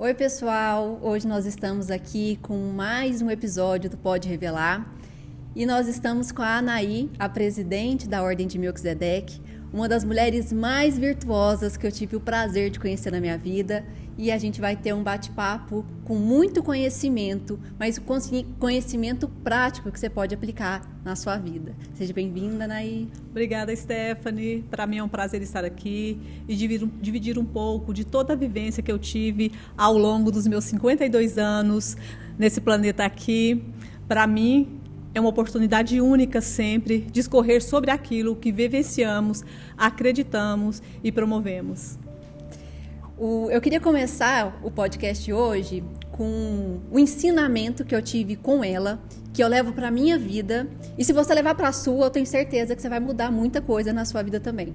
Oi, pessoal! Hoje nós estamos aqui com mais um episódio do Pode Revelar e nós estamos com a Anaí, a presidente da Ordem de Melquisedeque, uma das mulheres mais virtuosas que eu tive o prazer de conhecer na minha vida, e a gente vai ter um bate-papo com muito conhecimento, mas conhecimento prático que você pode aplicar na sua vida. Seja bem-vinda, Anaí. Obrigada, Stephanie. Para mim é um prazer estar aqui e dividir um pouco de toda a vivência que eu tive ao longo dos meus 52 anos nesse planeta aqui. Para mim é uma oportunidade única sempre de discorrer sobre aquilo que vivenciamos, acreditamos e promovemos. Eu queria começar o podcast hoje com o ensinamento que eu tive com ela, que eu levo para a minha vida. E se você levar para a sua, eu tenho certeza que você vai mudar muita coisa na sua vida também.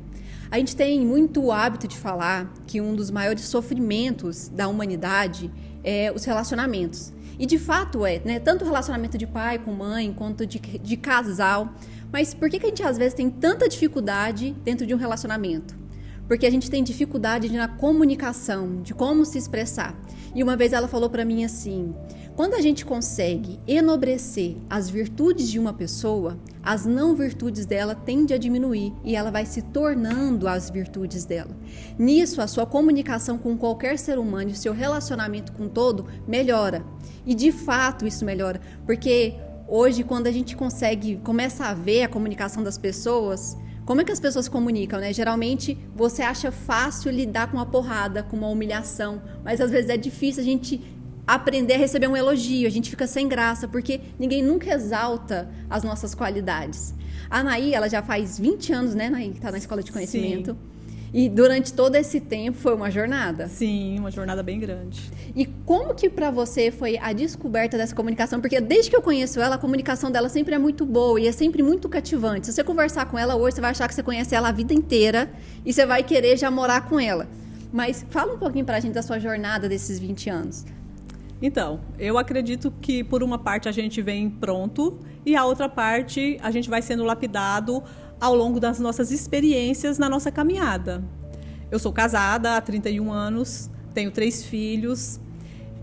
A gente tem muito hábito de falar que um dos maiores sofrimentos da humanidade é os relacionamentos. E de fato é, né? Tanto o relacionamento de pai com mãe, quanto de casal. Mas por que a gente às vezes tem tanta dificuldade dentro de um relacionamento? Porque a gente tem dificuldade na comunicação, de como se expressar. E uma vez ela falou para mim assim: quando a gente consegue enobrecer as virtudes de uma pessoa, as não virtudes dela tendem a diminuir e ela vai se tornando as virtudes dela. Nisso, a sua comunicação com qualquer ser humano e o seu relacionamento com todo melhora. E de fato isso melhora, porque hoje quando a gente começa a ver a comunicação das pessoas, como é que as pessoas se comunicam, né? Geralmente você acha fácil lidar com uma porrada, com uma humilhação, mas às vezes é difícil a gente aprender a receber um elogio, a gente fica sem graça, porque ninguém nunca exalta as nossas qualidades. A Anaí, ela já faz 20 anos, né, Anaí, que está na Escola de Conhecimento. Sim. E durante todo esse tempo foi uma jornada. Sim, uma jornada bem grande. E como que para você foi a descoberta dessa comunicação? Porque desde que eu conheço ela, a comunicação dela sempre é muito boa e é sempre muito cativante. Se você conversar com ela hoje, você vai achar que você conhece ela a vida inteira e você vai querer já morar com ela. Mas fala um pouquinho pra gente da sua jornada desses 20 anos. Então, eu acredito que por uma parte a gente vem pronto e a outra parte a gente vai sendo lapidado ao longo das nossas experiências na nossa caminhada. Eu sou casada há 31 anos, tenho 3 filhos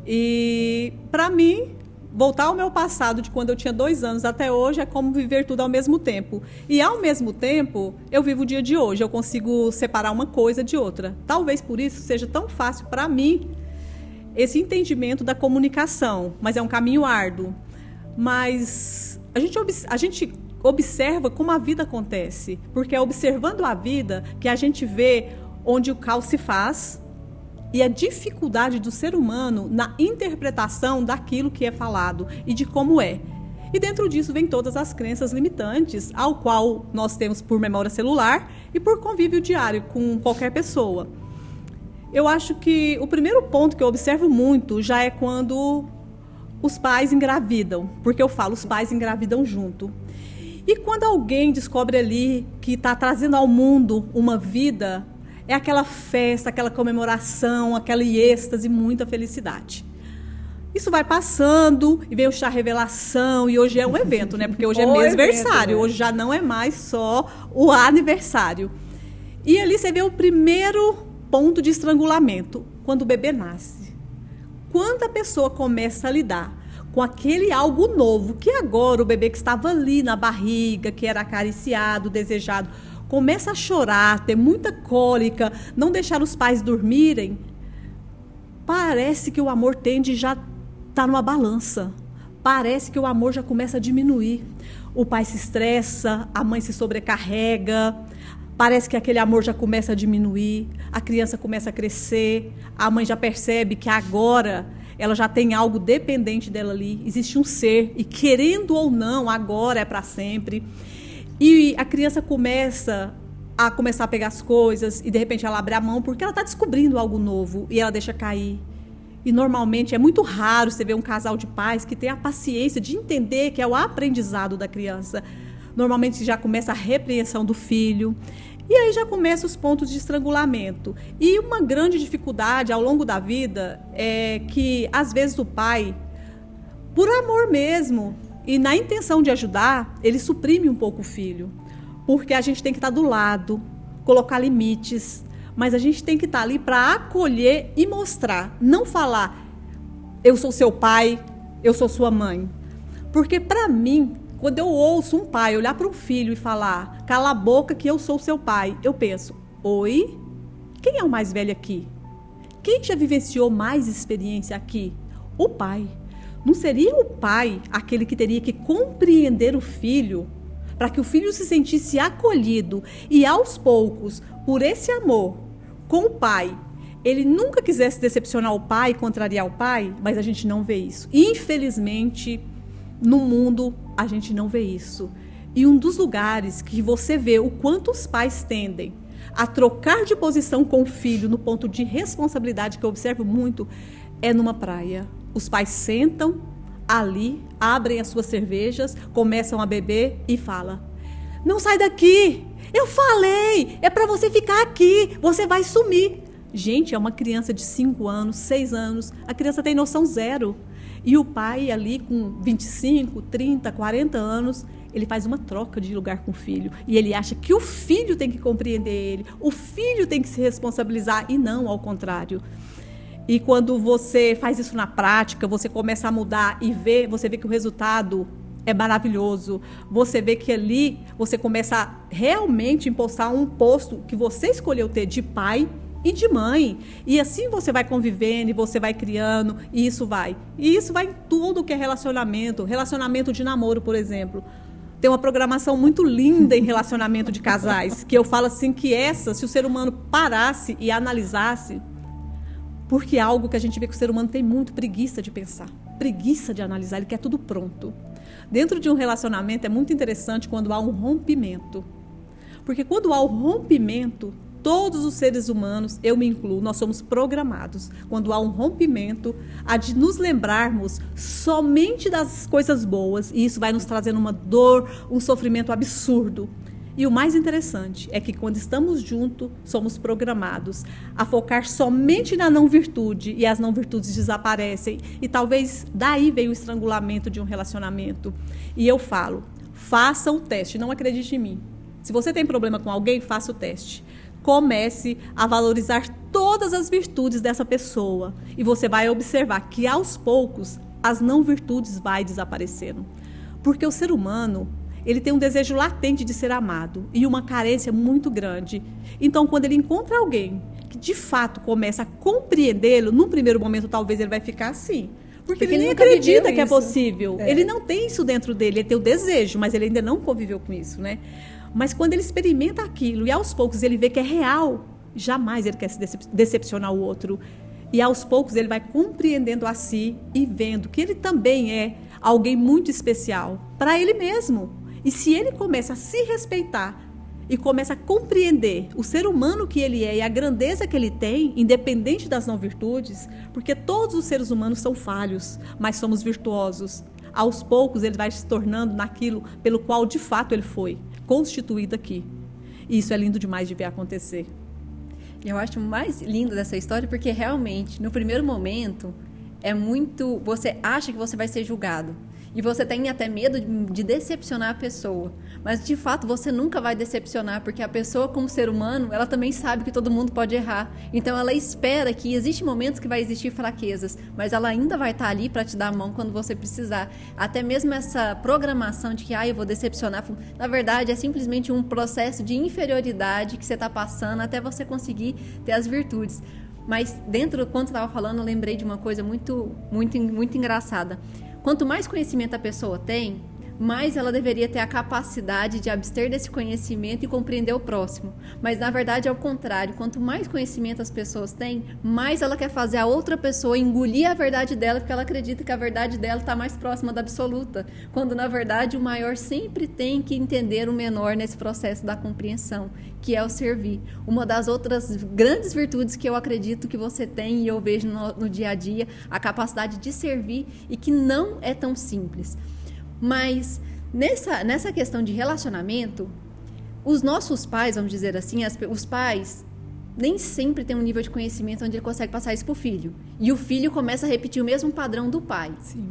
e, para mim, voltar ao meu passado de quando eu tinha 2 anos até hoje é como viver tudo ao mesmo tempo. E, ao mesmo tempo, eu vivo o dia de hoje, eu consigo separar uma coisa de outra. Talvez por isso seja tão fácil para mim esse entendimento da comunicação, mas é um caminho árduo. Mas a gente observa como a vida acontece, porque é observando a vida que a gente vê onde o caos se faz e a dificuldade do ser humano na interpretação daquilo que é falado e de como é. E dentro disso vem todas as crenças limitantes, ao qual nós temos por memória celular e por convívio diário com qualquer pessoa. Eu acho que o primeiro ponto que eu observo muito já é quando os pais engravidam, porque eu falo, os pais engravidam junto. E quando alguém descobre ali que está trazendo ao mundo uma vida, é aquela festa, aquela comemoração, aquele êxtase, muita felicidade. Isso vai passando e vem o chá revelação, e hoje é um evento, né? Porque hoje é mêsversário, hoje já não é mais só o aniversário. E ali você vê o primeiro ponto de estrangulamento, quando o bebê nasce. Quando a pessoa começa a lidar com aquele algo novo, que agora o bebê que estava ali na barriga, que era acariciado, desejado, começa a chorar, ter muita cólica, não deixar os pais dormirem, parece que o amor tende já estar numa balança. Parece que o amor já começa a diminuir. O pai se estressa, a mãe se sobrecarrega, parece que aquele amor já começa a diminuir, a criança começa a crescer, a mãe já percebe que agora ela já tem algo dependente dela ali, existe um ser, e querendo ou não, agora é para sempre. E a criança começa a pegar as coisas e de repente ela abre a mão porque ela está descobrindo algo novo e ela deixa cair. E normalmente é muito raro você ver um casal de pais que tem a paciência de entender que é o aprendizado da criança. Normalmente já começa a repreensão do filho. E aí já começam os pontos de estrangulamento. E uma grande dificuldade ao longo da vida é que, às vezes, o pai, por amor mesmo, e na intenção de ajudar, ele suprime um pouco o filho. Porque a gente tem que estar do lado, colocar limites, Mas a gente tem que estar ali para acolher e mostrar. Não falar, eu sou seu pai, eu sou sua mãe. Porque, para mim, quando eu ouço um pai olhar para um filho e falar, cala a boca que eu sou seu pai, eu penso, oi? Quem é o mais velho aqui? Quem já vivenciou mais experiência aqui? O pai. Não seria o pai aquele que teria que compreender o filho para que o filho se sentisse acolhido e, aos poucos, por esse amor com o pai, ele nunca quisesse decepcionar o pai, contrariar o pai, mas a gente não vê isso. Infelizmente, no mundo, a gente não vê isso. E um dos lugares que você vê o quanto os pais tendem a trocar de posição com o filho no ponto de responsabilidade, que eu observo muito, é numa praia. Os pais sentam ali, abrem as suas cervejas, começam a beber e falam, não sai daqui, eu falei, é para você ficar aqui, você vai sumir. Gente, é uma criança de 5 anos, 6 anos, a criança tem noção zero. E o pai ali com 25, 30, 40 anos, ele faz uma troca de lugar com o filho. E ele acha que o filho tem que compreender ele, o filho tem que se responsabilizar e não ao contrário. E quando você faz isso na prática, você começa a mudar e você vê que o resultado é maravilhoso. Você vê que ali você começa a realmente impostar um posto que você escolheu ter de pai e de mãe. E assim você vai convivendo e você vai criando e isso vai. E isso vai em tudo que é relacionamento. Relacionamento de namoro, por exemplo. Tem uma programação muito linda em relacionamento de casais, que eu falo assim que se o ser humano parasse e analisasse, porque é algo que a gente vê que o ser humano tem muito preguiça de pensar, preguiça de analisar, ele quer tudo pronto. Dentro de um relacionamento é muito interessante quando há um rompimento. Porque quando há o rompimento, todos os seres humanos, eu me incluo, nós somos programados. Quando há um rompimento, a de nos lembrarmos somente das coisas boas, e isso vai nos trazendo uma dor, um sofrimento absurdo. E o mais interessante é que quando estamos juntos, somos programados a focar somente na não-virtude e as não-virtudes desaparecem. E talvez daí venha o estrangulamento de um relacionamento. E eu falo, faça o teste, não acredite em mim. Se você tem problema com alguém, faça o teste. Comece a valorizar todas as virtudes dessa pessoa. E você vai observar que aos poucos as não-virtudes vão desaparecendo. Porque o ser humano, ele tem um desejo latente de ser amado e uma carência muito grande. Então, quando ele encontra alguém que, de fato, começa a compreendê-lo, num primeiro momento, talvez ele vai ficar assim. Porque ele nem acredita que é possível. É. Ele não tem isso dentro dele, ele tem o desejo, mas ele ainda não conviveu com isso, né? Mas quando ele experimenta aquilo e, aos poucos, ele vê que é real, jamais ele quer se decepcionar o outro. E, aos poucos, ele vai compreendendo a si e vendo que ele também é alguém muito especial para ele mesmo. E se ele começa a se respeitar e começa a compreender o ser humano que ele é e a grandeza que ele tem, independente das não-virtudes, porque todos os seres humanos são falhos, mas somos virtuosos. Aos poucos ele vai se tornando naquilo pelo qual de fato ele foi constituído aqui. E isso é lindo demais de ver acontecer. Eu acho mais lindo dessa história porque realmente, no primeiro momento, você acha que você vai ser julgado. E você tem até medo de decepcionar a pessoa. Mas, de fato, você nunca vai decepcionar, porque a pessoa, como ser humano, ela também sabe que todo mundo pode errar. Então, ela espera que existem momentos que vai existir fraquezas, mas ela ainda vai estar ali para te dar a mão quando você precisar. Até mesmo essa programação de que, eu vou decepcionar, na verdade, é simplesmente um processo de inferioridade que você está passando até você conseguir ter as virtudes. Mas, dentro do quanto eu estava falando, eu lembrei de uma coisa muito, muito, muito engraçada. Quanto mais conhecimento a pessoa tem, mais ela deveria ter a capacidade de abster desse conhecimento e compreender o próximo. Mas, na verdade, é o contrário. Quanto mais conhecimento as pessoas têm, mais ela quer fazer a outra pessoa engolir a verdade dela, porque ela acredita que a verdade dela está mais próxima da absoluta. Quando, na verdade, o maior sempre tem que entender o menor nesse processo da compreensão, que é o servir. Uma das outras grandes virtudes que eu acredito que você tem e eu vejo no dia a dia, a capacidade de servir e que não é tão simples. Mas nessa questão de relacionamento, os nossos pais, vamos dizer assim, os pais nem sempre têm um nível de conhecimento onde ele consegue passar isso para o filho. E o filho começa a repetir o mesmo padrão do pai. Sim.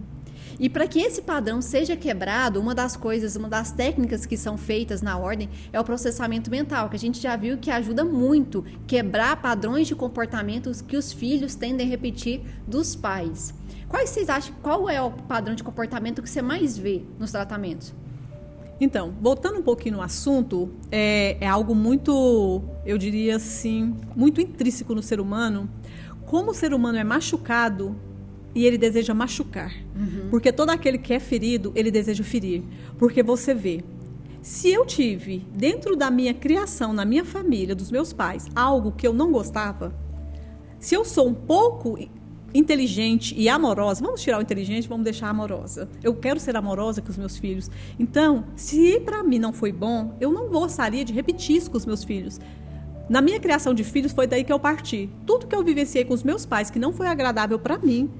E para que esse padrão seja quebrado, uma das técnicas que são feitas na ordem é o processamento mental, que a gente já viu que ajuda muito quebrar padrões de comportamentos que os filhos tendem a repetir dos pais. Quais vocês acham, qual é o padrão de comportamento que você mais vê nos tratamentos? Então, voltando um pouquinho no assunto, é algo muito, eu diria assim, muito intrínseco no ser humano. Como o ser humano é machucado e ele deseja machucar. Porque todo aquele que é ferido, ele deseja ferir. Porque você vê, se eu tive dentro da minha criação, na minha família, dos meus pais, algo que eu não gostava, se eu sou um pouco inteligente e amorosa, vamos tirar o inteligente, vamos deixar a amorosa. Eu quero ser amorosa com os meus filhos. Então, se para mim não foi bom, eu não gostaria de repetir isso com os meus filhos. Na minha criação de filhos, foi daí que eu parti. Tudo que eu vivenciei com os meus pais, que não foi agradável para mim,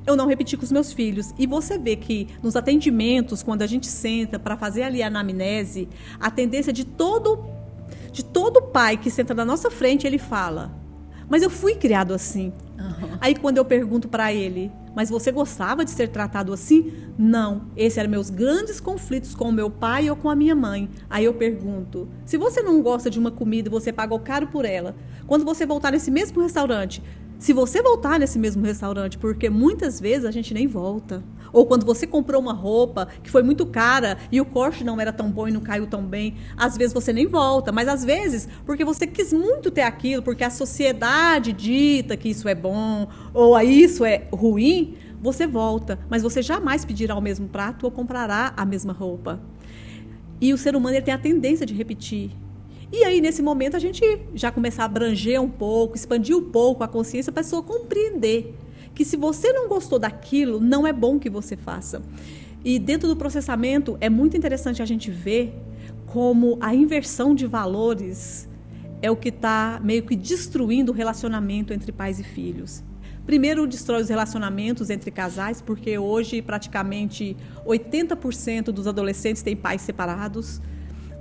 eu não repeti com os meus filhos. E você vê que nos atendimentos, quando a gente senta para fazer ali a anamnese, a tendência de todo pai que senta na nossa frente, ele fala: mas eu fui criado assim. Aí quando eu pergunto para ele: mas você gostava de ser tratado assim? Não, esses eram meus grandes conflitos com o meu pai ou com a minha mãe. Aí eu pergunto: se você não gosta de uma comida e você pagou caro por ela, quando você voltar nesse mesmo restaurante, se você voltar nesse mesmo restaurante, porque muitas vezes a gente nem volta. Ou quando você comprou uma roupa que foi muito cara e o corte não era tão bom e não caiu tão bem, às vezes você nem volta. Mas às vezes, porque você quis muito ter aquilo, porque a sociedade dita que isso é bom ou isso é ruim, você volta. Mas você jamais pedirá o mesmo prato ou comprará a mesma roupa. E o ser humano ele tem a tendência de repetir. E aí, nesse momento, a gente já começa a abranger um pouco, expandir um pouco a consciência para a pessoa compreender que se você não gostou daquilo, não é bom que você faça. E dentro do processamento, é muito interessante a gente ver como a inversão de valores é o que está meio que destruindo o relacionamento entre pais e filhos. Primeiro, destrói os relacionamentos entre casais, porque hoje praticamente 80% dos adolescentes têm pais separados.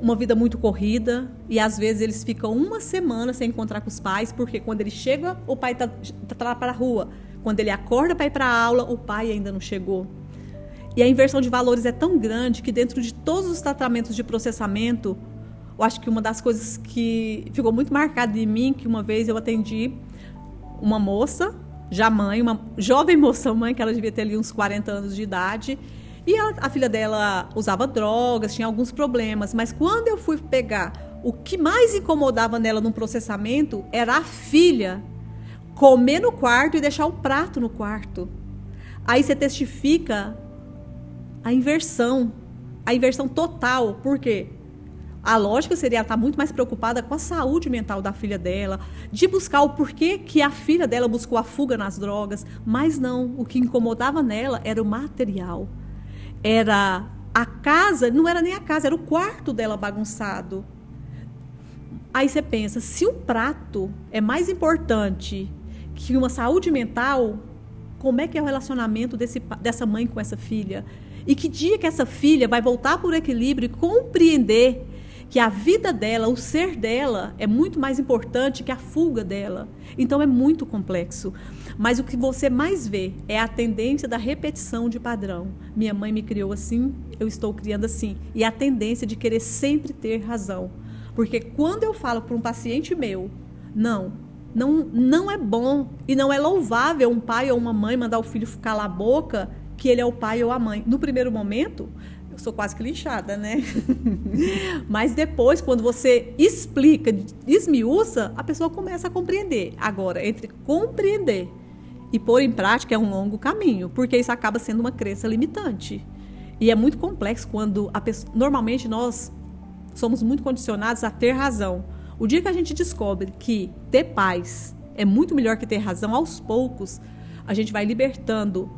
Uma vida muito corrida e às vezes eles ficam uma semana sem encontrar com os pais, porque quando ele chega, o pai está para a rua. Quando ele acorda para ir para a aula, o pai ainda não chegou. E a inversão de valores é tão grande que dentro de todos os tratamentos de processamento, eu acho que uma das coisas que ficou muito marcada em mim, que uma vez eu atendi uma moça, já mãe, uma jovem moça mãe, que ela devia ter ali uns 40 anos de idade, e a filha dela usava drogas, tinha alguns problemas, mas quando eu fui pegar, o que mais incomodava nela no processamento era a filha comer no quarto e deixar o prato no quarto. Aí você testifica a inversão total. Por quê? A lógica seria ela estar muito mais preocupada com a saúde mental da filha dela, de buscar o porquê que a filha dela buscou a fuga nas drogas, mas não, o que incomodava nela era o material. Era a casa, não era nem a casa, era o quarto dela bagunçado. Aí você pensa, se um prato é mais importante que uma saúde mental, como é que é o relacionamento dessa mãe com essa filha? E que dia que essa filha vai voltar por equilíbrio e compreender que a vida dela, o ser dela, é muito mais importante que a fuga dela. Então é muito complexo. Mas o que você mais vê é a tendência da repetição de padrão. Minha mãe me criou assim, eu estou criando assim. E a tendência de querer sempre ter razão. Porque quando eu falo para um paciente meu, não é bom e não é louvável um pai ou uma mãe mandar o filho calar a boca que ele é o pai ou a mãe. No primeiro momento, eu sou quase que linchada, né? Mas depois, quando você explica, esmiuça, a pessoa começa a compreender. Agora, entre compreender e pôr em prática é um longo caminho, porque isso acaba sendo uma crença limitante. E é muito complexo quando normalmente nós somos muito condicionados a ter razão. O dia que a gente descobre que ter paz é muito melhor que ter razão, aos poucos, a gente vai libertando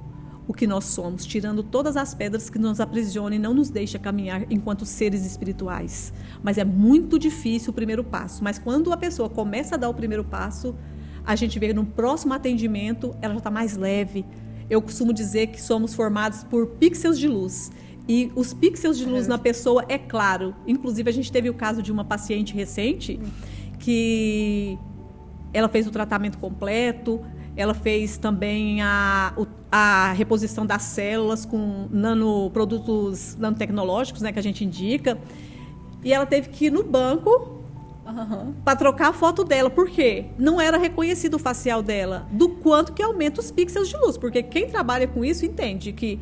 o que nós somos, tirando todas as pedras que nos aprisionam e não nos deixam caminhar enquanto seres espirituais. Mas é muito difícil o primeiro passo. Mas quando a pessoa começa a dar o primeiro passo, a gente vê no próximo atendimento, ela já está mais leve. Eu costumo dizer que somos formados por pixels de luz. E os pixels de luz na pessoa, é claro. Inclusive, a gente teve o caso de uma paciente recente que ela fez o tratamento completo ela fez também a reposição das células com produtos nanotecnológicos, né, que a gente indica. E ela teve que ir no banco para trocar a foto dela. Por quê? Não era reconhecido o facial dela, do quanto que aumenta os pixels de luz. Porque quem trabalha com isso entende que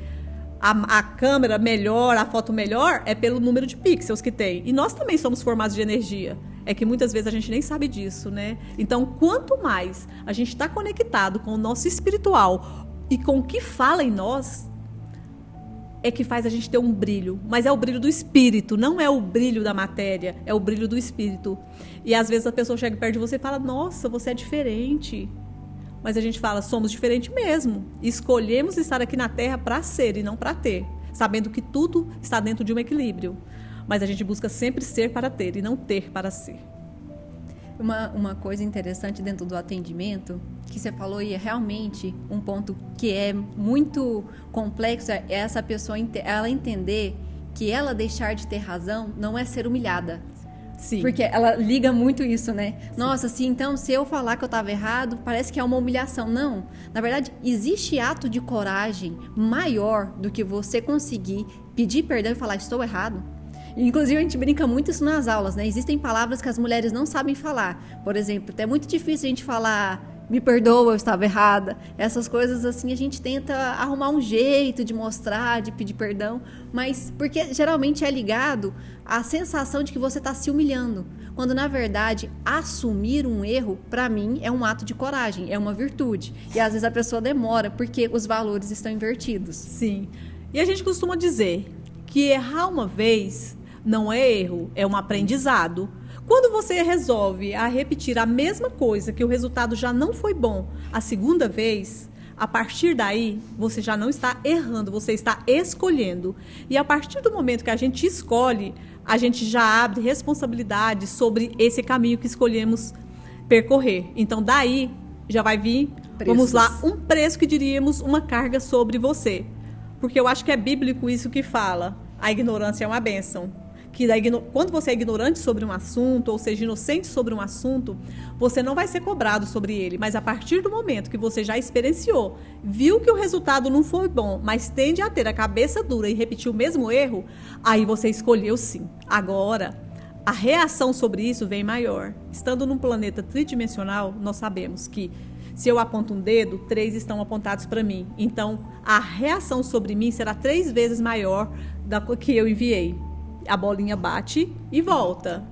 a câmera melhor, a foto melhor, é pelo número de pixels que tem. E nós também somos formados de energia. É que muitas vezes a gente nem sabe disso, né? Então, quanto mais a gente está conectado com o nosso espiritual e com o que fala em nós, é que faz a gente ter um brilho. Mas é o brilho do espírito, não é o brilho da matéria, é o brilho do espírito. E às vezes a pessoa chega perto de você e fala, nossa, você é diferente. Mas a gente fala, somos diferentes mesmo. Escolhemos estar aqui na Terra para ser e não para ter, sabendo que tudo está dentro de um equilíbrio. Mas a gente busca sempre ser para ter e não ter para ser. Uma coisa interessante dentro do atendimento, que você falou e é realmente um ponto que é muito complexo, é essa pessoa ela entender que ela deixar de ter razão não é ser humilhada. Sim. Porque ela liga muito isso, né? Sim. Nossa, assim, então se eu falar que eu estava errado, parece que é uma humilhação. Não. Na verdade, existe ato de coragem maior do que você conseguir pedir perdão e falar, estou errado. Inclusive, a gente brinca muito isso nas aulas, né? Existem palavras que as mulheres não sabem falar. Por exemplo, é muito difícil a gente falar, me perdoa, eu estava errada. Essas coisas, assim, a gente tenta arrumar um jeito de mostrar, de pedir perdão. Mas, porque geralmente é ligado à sensação de que você está se humilhando. Quando, na verdade, assumir um erro, para mim, é um ato de coragem, é uma virtude. E, às vezes, a pessoa demora, porque os valores estão invertidos. Sim. E a gente costuma dizer que errar uma vez não é erro, é um aprendizado. Quando você resolve a repetir a mesma coisa, que o resultado já não foi bom a segunda vez, a partir daí, você já não está errando, você está escolhendo. E a partir do momento que a gente escolhe, a gente já abre responsabilidade sobre esse caminho que escolhemos percorrer. Então, daí, já vai vir, vamos lá, um preço que diríamos uma carga sobre você. Porque eu acho que é bíblico isso que fala. A ignorância é uma bênção. Que quando você é ignorante sobre um assunto, ou seja, inocente sobre um assunto, você não vai ser cobrado sobre ele. Mas a partir do momento que você já experienciou, viu que o resultado não foi bom, mas tende a ter a cabeça dura e repetir o mesmo erro, aí você escolheu sim. Agora, a reação sobre isso vem maior. Estando num planeta tridimensional, nós sabemos que se eu aponto um dedo, 3 estão apontados para mim. Então, a reação sobre mim será 3 vezes maior da que eu enviei. A bolinha bate e volta.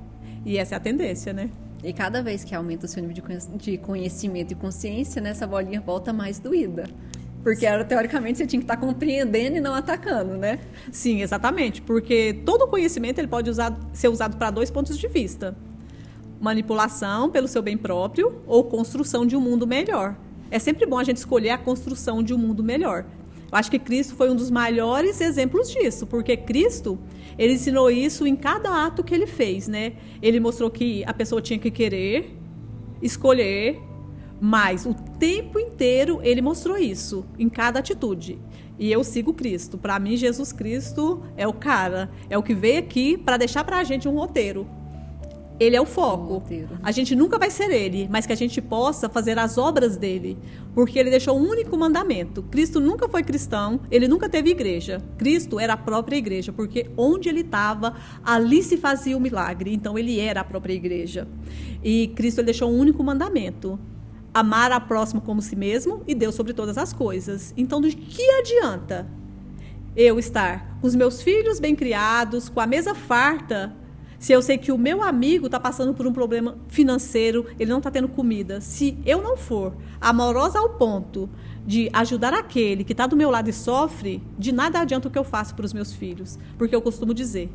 E essa é a tendência, né? E cada vez que aumenta o seu nível de conhecimento e consciência, né, essa bolinha volta mais doída. Porque, teoricamente, você tinha que estar compreendendo e não atacando, né? Sim, exatamente. Porque todo conhecimento ele pode ser usado para 2 pontos de vista. Manipulação pelo seu bem próprio ou construção de um mundo melhor. É sempre bom a gente escolher a construção de um mundo melhor. Eu acho que Cristo foi um dos maiores exemplos disso, porque Cristo, ele ensinou isso em cada ato que ele fez, né? Ele mostrou que a pessoa tinha que querer, escolher, mas o tempo inteiro ele mostrou isso, em cada atitude. E eu sigo Cristo. Para mim, Jesus Cristo é o cara, é o que veio aqui para deixar para a gente um roteiro. Ele é o foco. A gente nunca vai ser ele, mas que a gente possa fazer as obras dele. Porque ele deixou um único mandamento. Cristo nunca foi cristão, ele nunca teve igreja. Cristo era a própria igreja, porque onde ele estava, ali se fazia o milagre. Então, ele era a própria igreja. E Cristo ele deixou um único mandamento. Amar a próximo como si mesmo e Deus sobre todas as coisas. Então, do que adianta eu estar com os meus filhos bem criados, com a mesa farta, se eu sei que o meu amigo está passando por um problema financeiro, ele não está tendo comida. Se eu não for amorosa ao ponto de ajudar aquele que está do meu lado e sofre, de nada adianta o que eu faço para os meus filhos. Porque eu costumo dizer,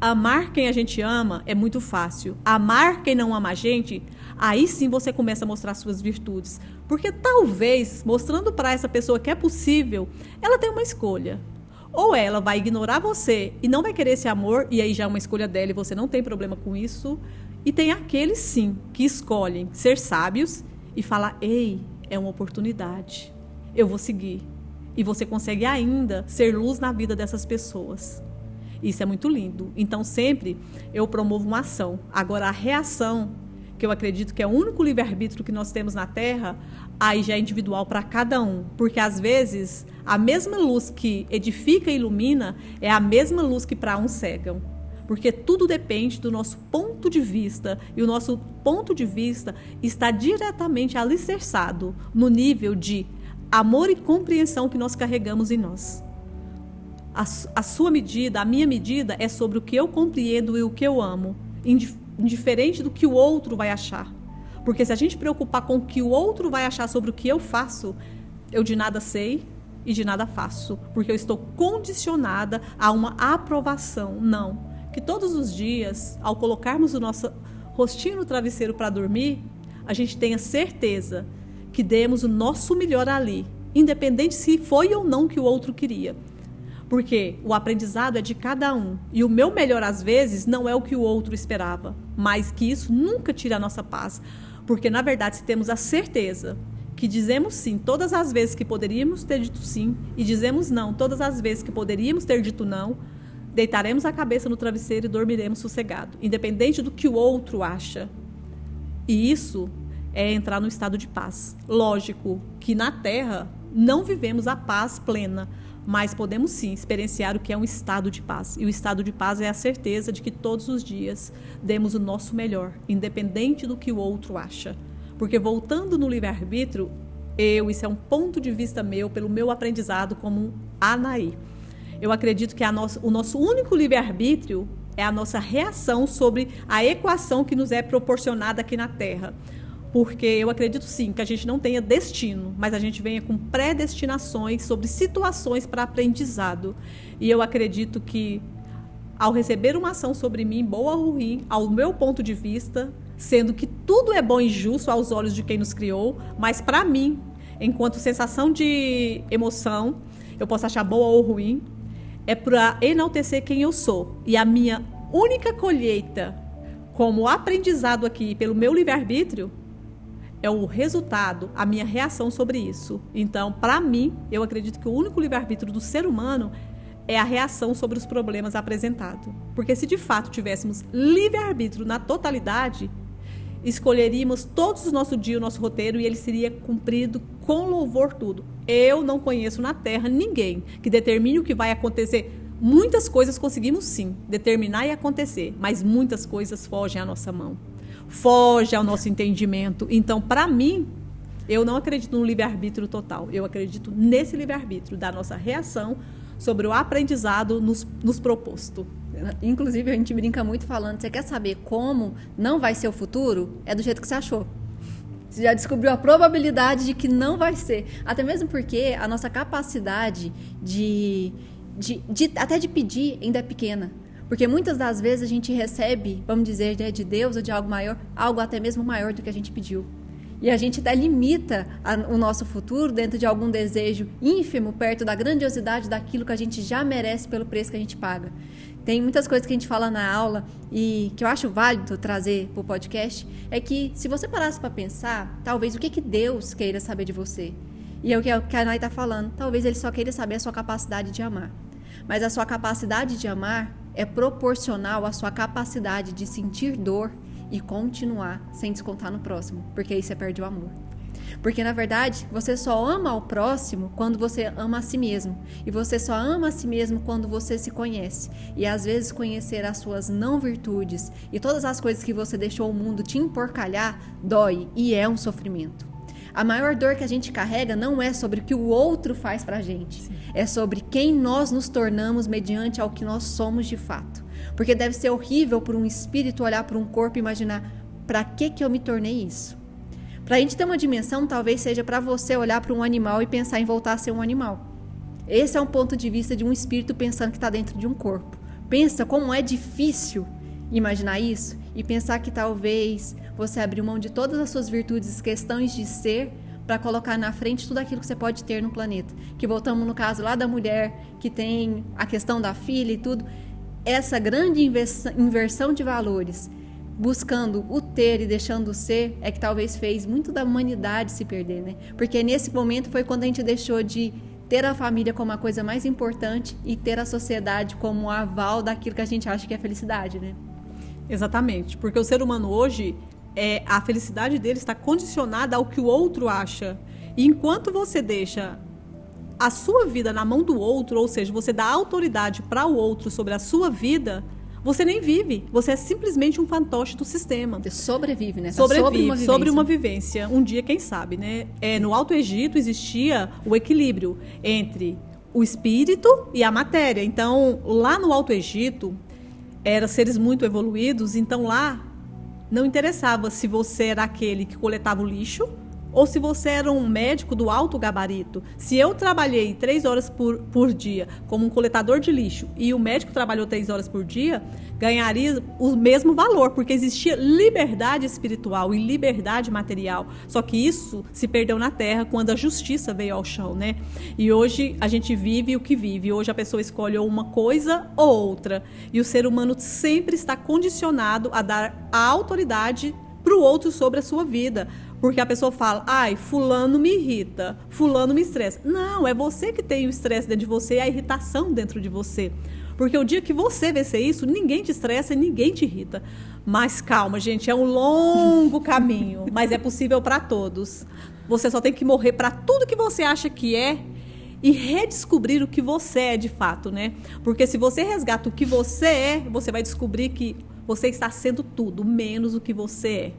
amar quem a gente ama é muito fácil. Amar quem não ama a gente, aí sim você começa a mostrar suas virtudes. Porque talvez, mostrando para essa pessoa que é possível, ela tem uma escolha. Ou ela vai ignorar você e não vai querer esse amor, e aí já é uma escolha dela e você não tem problema com isso. E tem aqueles, sim, que escolhem ser sábios e falar, ei, é uma oportunidade, eu vou seguir. E você consegue ainda ser luz na vida dessas pessoas. Isso é muito lindo. Então, sempre eu promovo uma ação. Agora, a reação que eu acredito que é o único livre-arbítrio que nós temos na Terra, aí já é individual para cada um. Porque, às vezes, a mesma luz que edifica e ilumina é a mesma luz que para uns cegam. Porque tudo depende do nosso ponto de vista. E o nosso ponto de vista está diretamente alicerçado no nível de amor e compreensão que nós carregamos em nós. A sua medida, a minha medida, é sobre o que eu compreendo e o que eu amo, indiferente do que o outro vai achar. Porque se a gente preocupar com o que o outro vai achar sobre o que eu faço, eu de nada sei e de nada faço, porque eu estou condicionada a uma aprovação. Não. Que todos os dias, ao colocarmos o nosso rostinho no travesseiro para dormir, a gente tenha certeza que demos o nosso melhor ali, independente se foi ou não o que o outro queria. Porque o aprendizado é de cada um. E o meu melhor, às vezes, não é o que o outro esperava. Mas que isso nunca tira a nossa paz. Porque, na verdade, se temos a certeza que dizemos sim todas as vezes que poderíamos ter dito sim, e dizemos não todas as vezes que poderíamos ter dito não, deitaremos a cabeça no travesseiro e dormiremos sossegado, independente do que o outro acha. E isso é entrar no estado de paz. Lógico que na Terra não vivemos a paz plena, mas podemos sim experienciar o que é um estado de paz. E o estado de paz é a certeza de que todos os dias demos o nosso melhor, independente do que o outro acha. Porque voltando no livre-arbítrio, isso é um ponto de vista meu, pelo meu aprendizado como Anaí. Eu acredito que o nosso único livre-arbítrio é a nossa reação sobre a equação que nos é proporcionada aqui na Terra. Porque eu acredito sim que a gente não tenha destino, mas a gente venha com predestinações sobre situações para aprendizado. E eu acredito que ao receber uma ação sobre mim, boa ou ruim, ao meu ponto de vista, sendo que tudo é bom e justo aos olhos de quem nos criou, mas para mim, enquanto sensação de emoção, eu posso achar boa ou ruim, é para enaltecer quem eu sou. E a minha única colheita como aprendizado aqui pelo meu livre-arbítrio é o resultado, a minha reação sobre isso. Então, para mim, eu acredito que o único livre-arbítrio do ser humano é a reação sobre os problemas apresentados. Porque se de fato tivéssemos livre-arbítrio na totalidade, escolheríamos todos os nossos dias, o nosso roteiro, e ele seria cumprido com louvor tudo. Eu não conheço na Terra ninguém que determine o que vai acontecer. Muitas coisas conseguimos sim determinar e acontecer, mas muitas coisas fogem à nossa mão. Foge ao nosso entendimento. Então, para mim, eu não acredito no livre-arbítrio total. Eu acredito nesse livre-arbítrio, da nossa reação sobre o aprendizado nos proposto. Inclusive, a gente brinca muito falando, você quer saber como não vai ser o futuro? É do jeito que você achou. Você já descobriu a probabilidade de que não vai ser. Até mesmo porque a nossa capacidade até de pedir ainda é pequena. Porque muitas das vezes a gente recebe, vamos dizer, de Deus ou de algo maior, algo até mesmo maior do que a gente pediu. E a gente até limita o nosso futuro dentro de algum desejo ínfimo, perto da grandiosidade daquilo que a gente já merece pelo preço que a gente paga. Tem muitas coisas que a gente fala na aula e que eu acho válido trazer para o podcast, é que se você parasse para pensar, talvez o que Deus queira saber de você. E é o que a Anaí está falando, talvez Ele só queira saber a sua capacidade de amar. Mas a sua capacidade de amar é proporcional à sua capacidade de sentir dor e continuar sem descontar no próximo, porque aí você perde o amor. Porque, na verdade, você só ama o próximo quando você ama a si mesmo. E você só ama a si mesmo quando você se conhece. E, às vezes, conhecer as suas não virtudes e todas as coisas que você deixou o mundo te emporcalhar, dói e é um sofrimento. A maior dor que a gente carrega não é sobre o que o outro faz pra gente. Sim. É sobre quem nós nos tornamos mediante ao que nós somos de fato. Porque deve ser horrível para um espírito olhar para um corpo e imaginar, pra que eu me tornei isso? Pra gente ter uma dimensão, talvez seja para você olhar para um animal e pensar em voltar a ser um animal. Esse é um ponto de vista de um espírito pensando que está dentro de um corpo. Pensa como é difícil imaginar isso e pensar que talvez você abriu mão de todas as suas virtudes, questões de ser, para colocar na frente tudo aquilo que você pode ter no planeta. Que voltamos no caso lá da mulher, que tem a questão da filha e tudo. Essa grande inversão de valores, buscando o ter e deixando o ser, é que talvez fez muito da humanidade se perder, né? Porque nesse momento foi quando a gente deixou de ter a família como a coisa mais importante e ter a sociedade como um aval daquilo que a gente acha que é felicidade, né? Exatamente, porque o ser humano hoje a felicidade dele está condicionada ao que o outro acha. E enquanto você deixa a sua vida na mão do outro, ou seja, você dá autoridade para o outro sobre a sua vida, você nem vive. Você é simplesmente um fantoche do sistema. Você sobrevive, né? Sobrevive, sobre uma vivência. Um dia, quem sabe, né? No Alto Egito existia o equilíbrio entre o espírito e a matéria. Então, lá no Alto Egito, eram seres muito evoluídos, então lá não interessava se você era aquele que coletava o lixo ou se você era um médico do alto gabarito. Se eu trabalhei 3 horas por dia como um coletador de lixo e o médico trabalhou 3 horas por dia, ganharia o mesmo valor, porque existia liberdade espiritual e liberdade material. Só que isso se perdeu na Terra quando a justiça veio ao chão, né? E hoje a gente vive o que vive. Hoje a pessoa escolhe uma coisa ou outra. E o ser humano sempre está condicionado a dar a autoridade para o outro sobre a sua vida. Porque a pessoa fala, ai, fulano me irrita, fulano me estressa. Não, é você que tem o estresse dentro de você e a irritação dentro de você. Porque o dia que você vencer isso, ninguém te estressa e ninguém te irrita. Mas calma, gente, é um longo caminho, mas é possível para todos. Você só tem que morrer para tudo que você acha que é e redescobrir o que você é de fato, né? Porque se você resgata o que você é, você vai descobrir que você está sendo tudo, menos o que você é.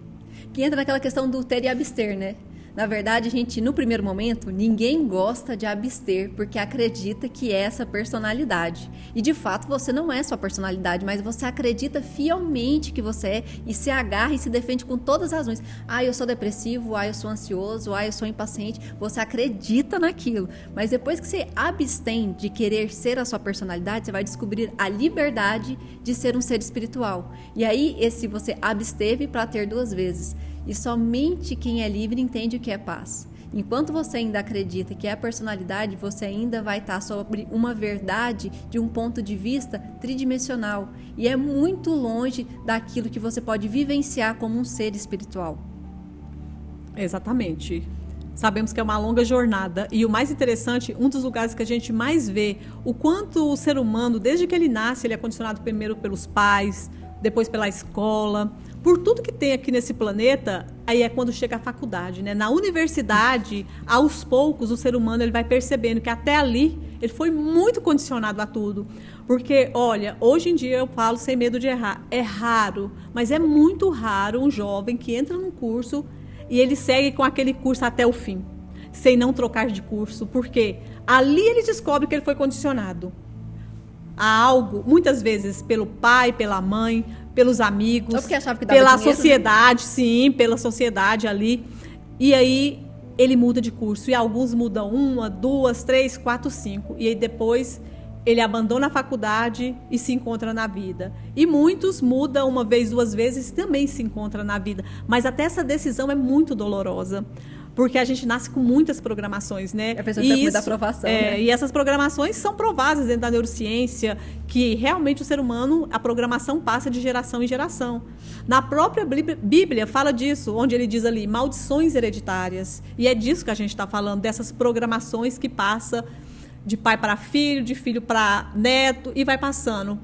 Que entra naquela questão do ter e abster, né? Na verdade, a gente, no primeiro momento, ninguém gosta de abster porque acredita que é essa personalidade. E, de fato, você não é sua personalidade, mas você acredita fielmente que você é e se agarra e se defende com todas as razões. Ah, eu sou depressivo, ah, eu sou ansioso, ah, eu sou impaciente. Você acredita naquilo. Mas depois que você abstém de querer ser a sua personalidade, você vai descobrir a liberdade de ser um ser espiritual. E aí, esse você absteve para ter 2 vezes. E somente quem é livre entende o que é paz. Enquanto você ainda acredita que é a personalidade, você ainda vai estar sobre uma verdade de um ponto de vista tridimensional. E é muito longe daquilo que você pode vivenciar como um ser espiritual. Exatamente. Sabemos que é uma longa jornada. E o mais interessante, um dos lugares que a gente mais vê o quanto o ser humano, desde que ele nasce, ele é condicionado primeiro pelos pais, depois pela escola, por tudo que tem aqui nesse planeta, aí é quando chega a faculdade, né? Na universidade, aos poucos, o ser humano ele vai percebendo que até ali ele foi muito condicionado a tudo. Porque, olha, hoje em dia eu falo sem medo de errar, é raro, mas é muito raro um jovem que entra num curso e ele segue com aquele curso até o fim, sem não trocar de curso, porque ali ele descobre que ele foi condicionado a algo, muitas vezes pelo pai, pela mãe, pelos amigos, pela sociedade, sim, pela sociedade ali. E aí ele muda de curso. E alguns mudam 1, 2, 3, 4, 5. E aí depois ele abandona a faculdade e se encontra na vida. E muitos mudam 1 vez, 2 vezes e também se encontram na vida. Mas até essa decisão é muito dolorosa. Porque a gente nasce com muitas programações, né? A pessoa tem muita aprovação, né? E essas programações são provadas dentro da neurociência, que realmente o ser humano, a programação passa de geração em geração. Na própria Bíblia fala disso, onde ele diz ali, maldições hereditárias. E é disso que a gente está falando, dessas programações que passa de pai para filho, de filho para neto, e vai passando,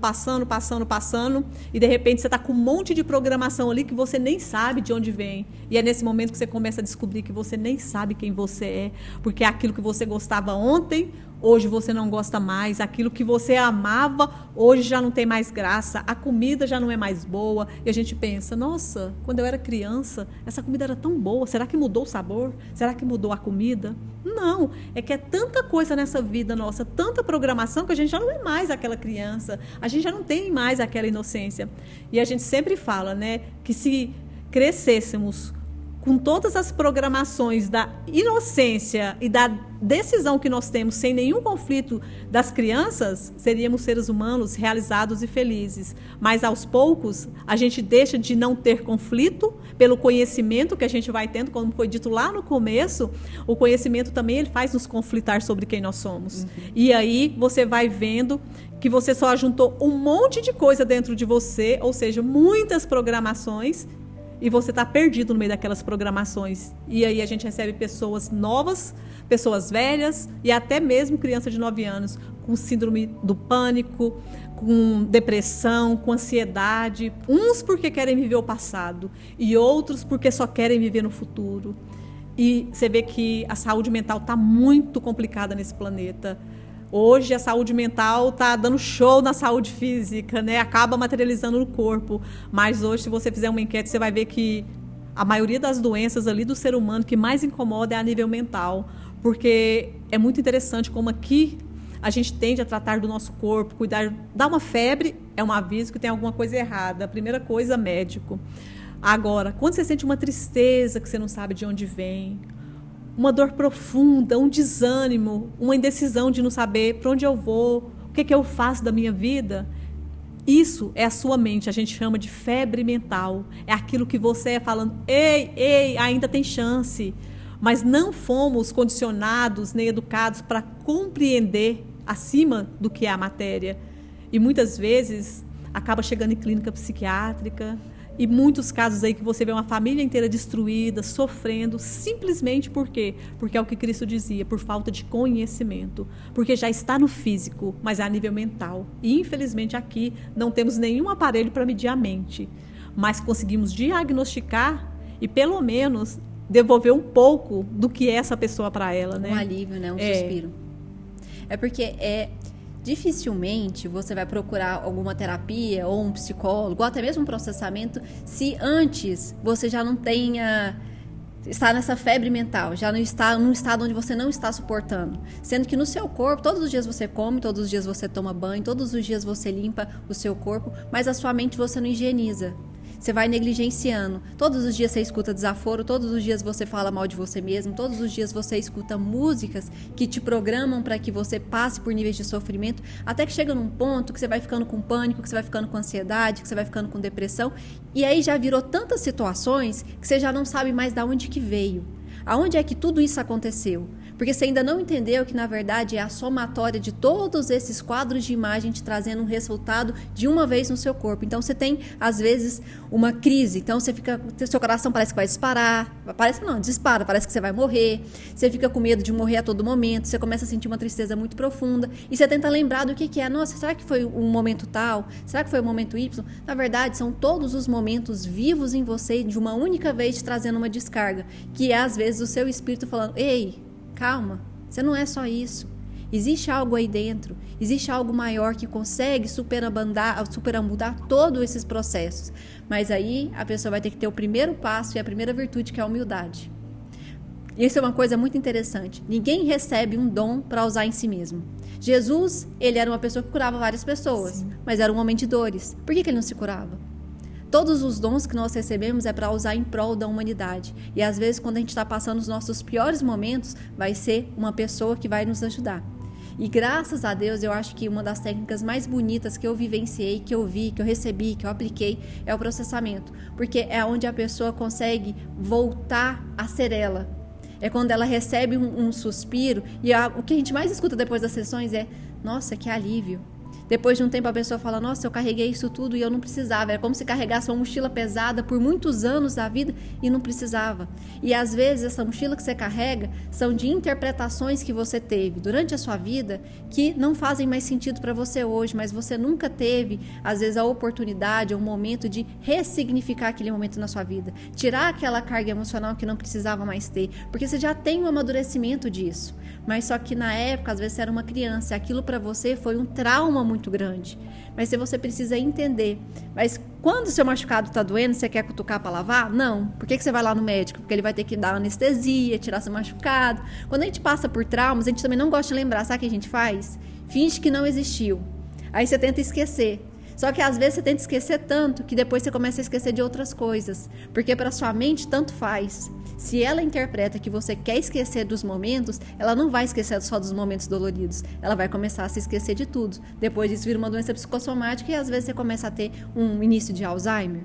e de repente você está com um monte de programação ali que você nem sabe de onde vem. E é nesse momento que você começa a descobrir que você nem sabe quem você é, porque aquilo que você gostava ontem, hoje você não gosta mais, aquilo que você amava, hoje já não tem mais graça, a comida já não é mais boa, e a gente pensa, nossa, quando eu era criança, essa comida era tão boa, será que mudou o sabor? Será que mudou a comida? Não, é que é tanta coisa nessa vida nossa, tanta programação, que a gente já não é mais aquela criança, a gente já não tem mais aquela inocência. E a gente sempre fala, né, que se crescêssemos com todas as programações da inocência e da decisão que nós temos sem nenhum conflito das crianças, seríamos seres humanos realizados e felizes. Mas, aos poucos, a gente deixa de não ter conflito pelo conhecimento que a gente vai tendo, como foi dito lá no começo, o conhecimento também ele faz nos conflitar sobre quem nós somos. Uhum. E aí você vai vendo que você só juntou um monte de coisa dentro de você, ou seja, muitas programações, e você está perdido no meio daquelas programações. E aí a gente recebe pessoas novas, pessoas velhas e até mesmo criança de 9 anos com síndrome do pânico, com depressão, com ansiedade. Uns porque querem viver o passado e outros porque só querem viver no futuro. E você vê que a saúde mental está muito complicada nesse planeta. Hoje a saúde mental está dando show na saúde física, né? Acaba materializando no corpo. Mas hoje, se você fizer uma enquete, você vai ver que a maioria das doenças ali do ser humano que mais incomoda é a nível mental. Porque é muito interessante como aqui a gente tende a tratar do nosso corpo, cuidar. Dá uma febre, é um aviso que tem alguma coisa errada. A primeira coisa, médico. Agora, quando você sente uma tristeza que você não sabe de onde vem, uma dor profunda, um desânimo, uma indecisão de não saber para onde eu vou, o que eu faço da minha vida, isso é a sua mente, a gente chama de febre mental. É aquilo que você é falando, ei, ainda tem chance. Mas não fomos condicionados nem educados para compreender acima do que é a matéria. E muitas vezes acaba chegando em clínica psiquiátrica. E muitos casos aí que você vê uma família inteira destruída, sofrendo, simplesmente por quê? Porque é o que Cristo dizia, por falta de conhecimento. Porque já está no físico, mas é a nível mental. E infelizmente aqui não temos nenhum aparelho para medir a mente. Mas conseguimos diagnosticar e pelo menos devolver um pouco do que é essa pessoa para ela, né? Um alívio, né? Um suspiro. É porque dificilmente você vai procurar alguma terapia ou um psicólogo, ou até mesmo um processamento, se antes você já não está nessa febre mental, já não está num estado onde você não está suportando. Sendo que no seu corpo, todos os dias você come, todos os dias você toma banho, todos os dias você limpa o seu corpo, mas a sua mente você não higieniza. Você vai negligenciando. Todos os dias você escuta desaforo, todos os dias você fala mal de você mesmo, todos os dias você escuta músicas que te programam para que você passe por níveis de sofrimento, até que chega num ponto que você vai ficando com pânico, que você vai ficando com ansiedade, que você vai ficando com depressão, e aí já virou tantas situações que você já não sabe mais de onde que veio. Aonde é que tudo isso aconteceu? Porque você ainda não entendeu que, na verdade, é a somatória de todos esses quadros de imagem te trazendo um resultado de uma vez no seu corpo. Então, você tem, às vezes, uma crise. Então, você fica, seu coração parece que vai disparar. Parece que não, dispara, parece que você vai morrer. Você fica com medo de morrer a todo momento. Você começa a sentir uma tristeza muito profunda. E você tenta lembrar do que é. Nossa, será que foi um momento tal? Será que foi um momento Y? Na verdade, são todos os momentos vivos em você, de uma única vez, te trazendo uma descarga. Que é, às vezes, o seu espírito falando, ei, calma, você não é só isso. Existe algo aí dentro, existe algo maior que consegue superamudar todos esses processos. Mas aí a pessoa vai ter que ter o primeiro passo e a primeira virtude, que é a humildade. E isso é uma coisa muito interessante. Ninguém recebe um dom para usar em si mesmo. Jesus, ele era uma pessoa que curava várias pessoas, sim, mas era um homem de dores. Por que ele não se curava? Todos os dons que nós recebemos é para usar em prol da humanidade. E às vezes, quando a gente está passando os nossos piores momentos, vai ser uma pessoa que vai nos ajudar. E graças a Deus, eu acho que uma das técnicas mais bonitas que eu vivenciei, que eu vi, que eu recebi, que eu apliquei, é o processamento. Porque é onde a pessoa consegue voltar a ser ela. É quando ela recebe um suspiro. E o que a gente mais escuta depois das sessões é: nossa, que alívio. Depois de um tempo a pessoa fala, nossa, eu carreguei isso tudo e eu não precisava. Era como se carregasse uma mochila pesada por muitos anos da vida e não precisava. E às vezes essa mochila que você carrega são de interpretações que você teve durante a sua vida que não fazem mais sentido para você hoje, mas você nunca teve, às vezes, a oportunidade ou um momento de ressignificar aquele momento na sua vida. Tirar aquela carga emocional que não precisava mais ter, porque você já tem um amadurecimento disso. Mas só que na época, às vezes você era uma criança, e aquilo para você foi um trauma muito grande. Mas se você precisa entender, mas quando o seu machucado está doendo, você quer cutucar para lavar? Não. Por que você vai lá no médico? Porque ele vai ter que dar anestesia, tirar seu machucado. Quando a gente passa por traumas, a gente também não gosta de lembrar. Sabe o que a gente faz? Finge que não existiu. Aí você tenta esquecer. Só que às vezes você tenta esquecer tanto que depois você começa a esquecer de outras coisas. Porque para sua mente tanto faz. Se ela interpreta que você quer esquecer dos momentos, ela não vai esquecer só dos momentos doloridos. Ela vai começar a se esquecer de tudo. Depois disso vira uma doença psicossomática e às vezes você começa a ter um início de Alzheimer.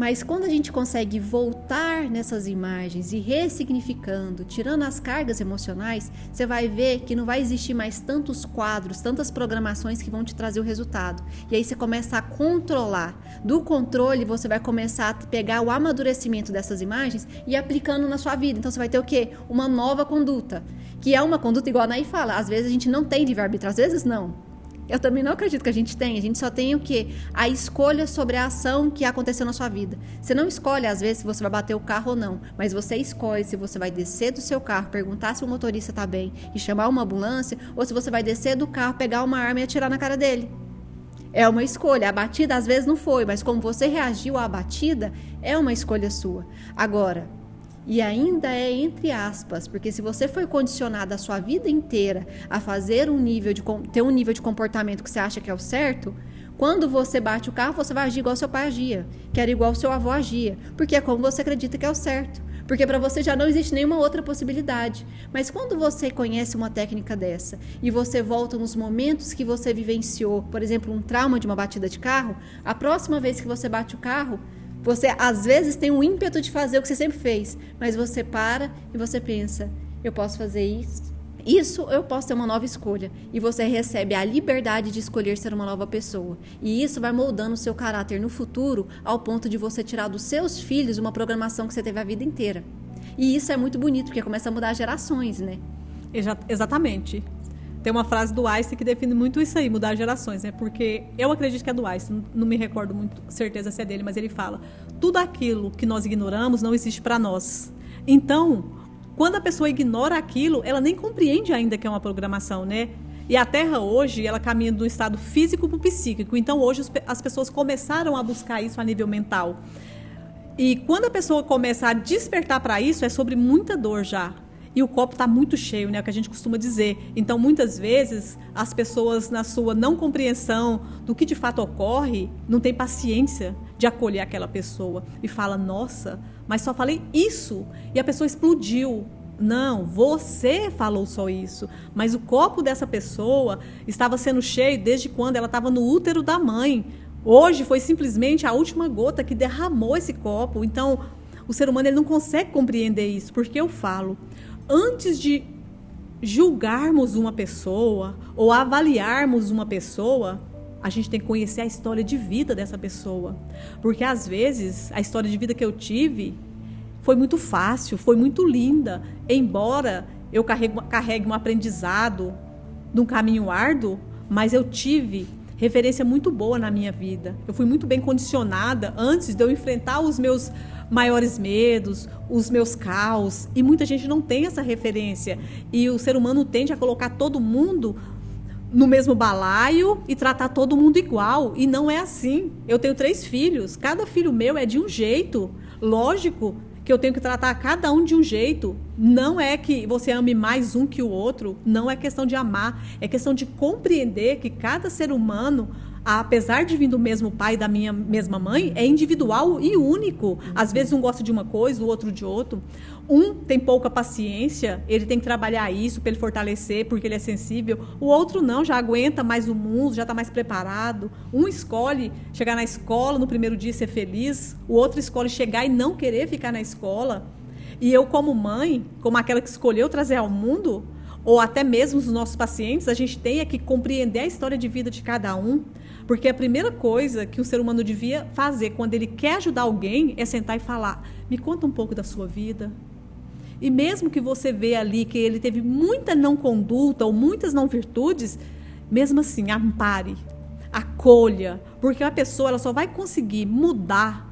Mas quando a gente consegue voltar nessas imagens e ressignificando, tirando as cargas emocionais, você vai ver que não vai existir mais tantos quadros, tantas programações que vão te trazer o resultado. E aí você começa a controlar. Do controle, você vai começar a pegar o amadurecimento dessas imagens e aplicando na sua vida. Então você vai ter o quê? Uma nova conduta. Que é uma conduta igual a Nay fala. Às vezes a gente não tem livre-arbítrio, às vezes não. Eu também não acredito que a gente só tem o quê? A escolha sobre a ação que aconteceu na sua vida. Você não escolhe, às vezes, se você vai bater o carro ou não, mas você escolhe se você vai descer do seu carro, perguntar se o motorista está bem e chamar uma ambulância, ou se você vai descer do carro, pegar uma arma e atirar na cara dele. É uma escolha. A batida, às vezes, não foi, mas como você reagiu à batida, é uma escolha sua. Agora, e ainda é entre aspas, porque se você foi condicionado a sua vida inteira a fazer ter um nível de comportamento que você acha que é o certo, quando você bate o carro, você vai agir igual seu pai agia, que era igual seu avô agia, porque é como você acredita que é o certo, porque para você já não existe nenhuma outra possibilidade. Mas quando você conhece uma técnica dessa e você volta nos momentos que você vivenciou, por exemplo, um trauma de uma batida de carro, a próxima vez que você bate o carro, você, às vezes, tem um ímpeto de fazer o que você sempre fez, mas você para e você pensa, eu posso fazer isso, eu posso ter uma nova escolha. E você recebe a liberdade de escolher ser uma nova pessoa. E isso vai moldando o seu caráter no futuro, ao ponto de você tirar dos seus filhos uma programação que você teve a vida inteira. E isso é muito bonito, porque começa a mudar gerações, né? Exatamente. Tem uma frase do Einstein que define muito isso aí, mudar gerações, né? Porque eu acredito que é do Einstein, não me recordo muito certeza se é dele, mas ele fala: tudo aquilo que nós ignoramos não existe para nós. Então, quando a pessoa ignora aquilo, ela nem compreende ainda que é uma programação, né? E a Terra hoje, ela caminha do estado físico para o psíquico. Então, hoje as pessoas começaram a buscar isso a nível mental. E quando a pessoa começa a despertar para isso, é sobre muita dor já. E o copo está muito cheio, né? É o que a gente costuma dizer. Então, muitas vezes, as pessoas, na sua não compreensão do que de fato ocorre, não têm paciência de acolher aquela pessoa. E fala, nossa, mas só falei isso. E a pessoa explodiu. Não, você falou só isso. Mas o copo dessa pessoa estava sendo cheio desde quando ela estava no útero da mãe. Hoje foi simplesmente a última gota que derramou esse copo. Então, o ser humano ele não consegue compreender isso. Porque eu falo, antes de julgarmos uma pessoa ou avaliarmos uma pessoa, a gente tem que conhecer a história de vida dessa pessoa. Porque, às vezes, a história de vida que eu tive foi muito fácil, foi muito linda. Embora eu carregue um aprendizado de um caminho árduo, mas eu tive referência muito boa na minha vida. Eu fui muito bem condicionada antes de eu enfrentar os meus maiores medos, os meus caos. E muita gente não tem essa referência. E o ser humano tende a colocar todo mundo no mesmo balaio e tratar todo mundo igual. E não é assim. Eu tenho 3 filhos. Cada filho meu é de um jeito. Lógico que eu tenho que tratar cada um de um jeito. Não é que você ame mais um que o outro. Não é questão de amar. É questão de compreender que cada ser humano, apesar de vir do mesmo pai e da minha mesma mãe, é individual e único. Às vezes um gosta de uma coisa, o outro de outro. Um tem pouca paciência, ele tem que trabalhar isso para ele fortalecer, porque ele é sensível. O outro não, já aguenta mais o mundo, já está mais preparado. Um escolhe chegar na escola no primeiro dia e ser feliz. O outro escolhe chegar e não querer ficar na escola. E eu, como mãe, como aquela que escolheu trazer ao mundo, ou até mesmo os nossos pacientes, a gente tem que compreender a história de vida de cada um. Porque a primeira coisa que o ser humano devia fazer quando ele quer ajudar alguém é sentar e falar, me conta um pouco da sua vida. E mesmo que você vê ali que ele teve muita não conduta ou muitas não virtudes, mesmo assim, ampare, acolha, porque a pessoa ela só vai conseguir mudar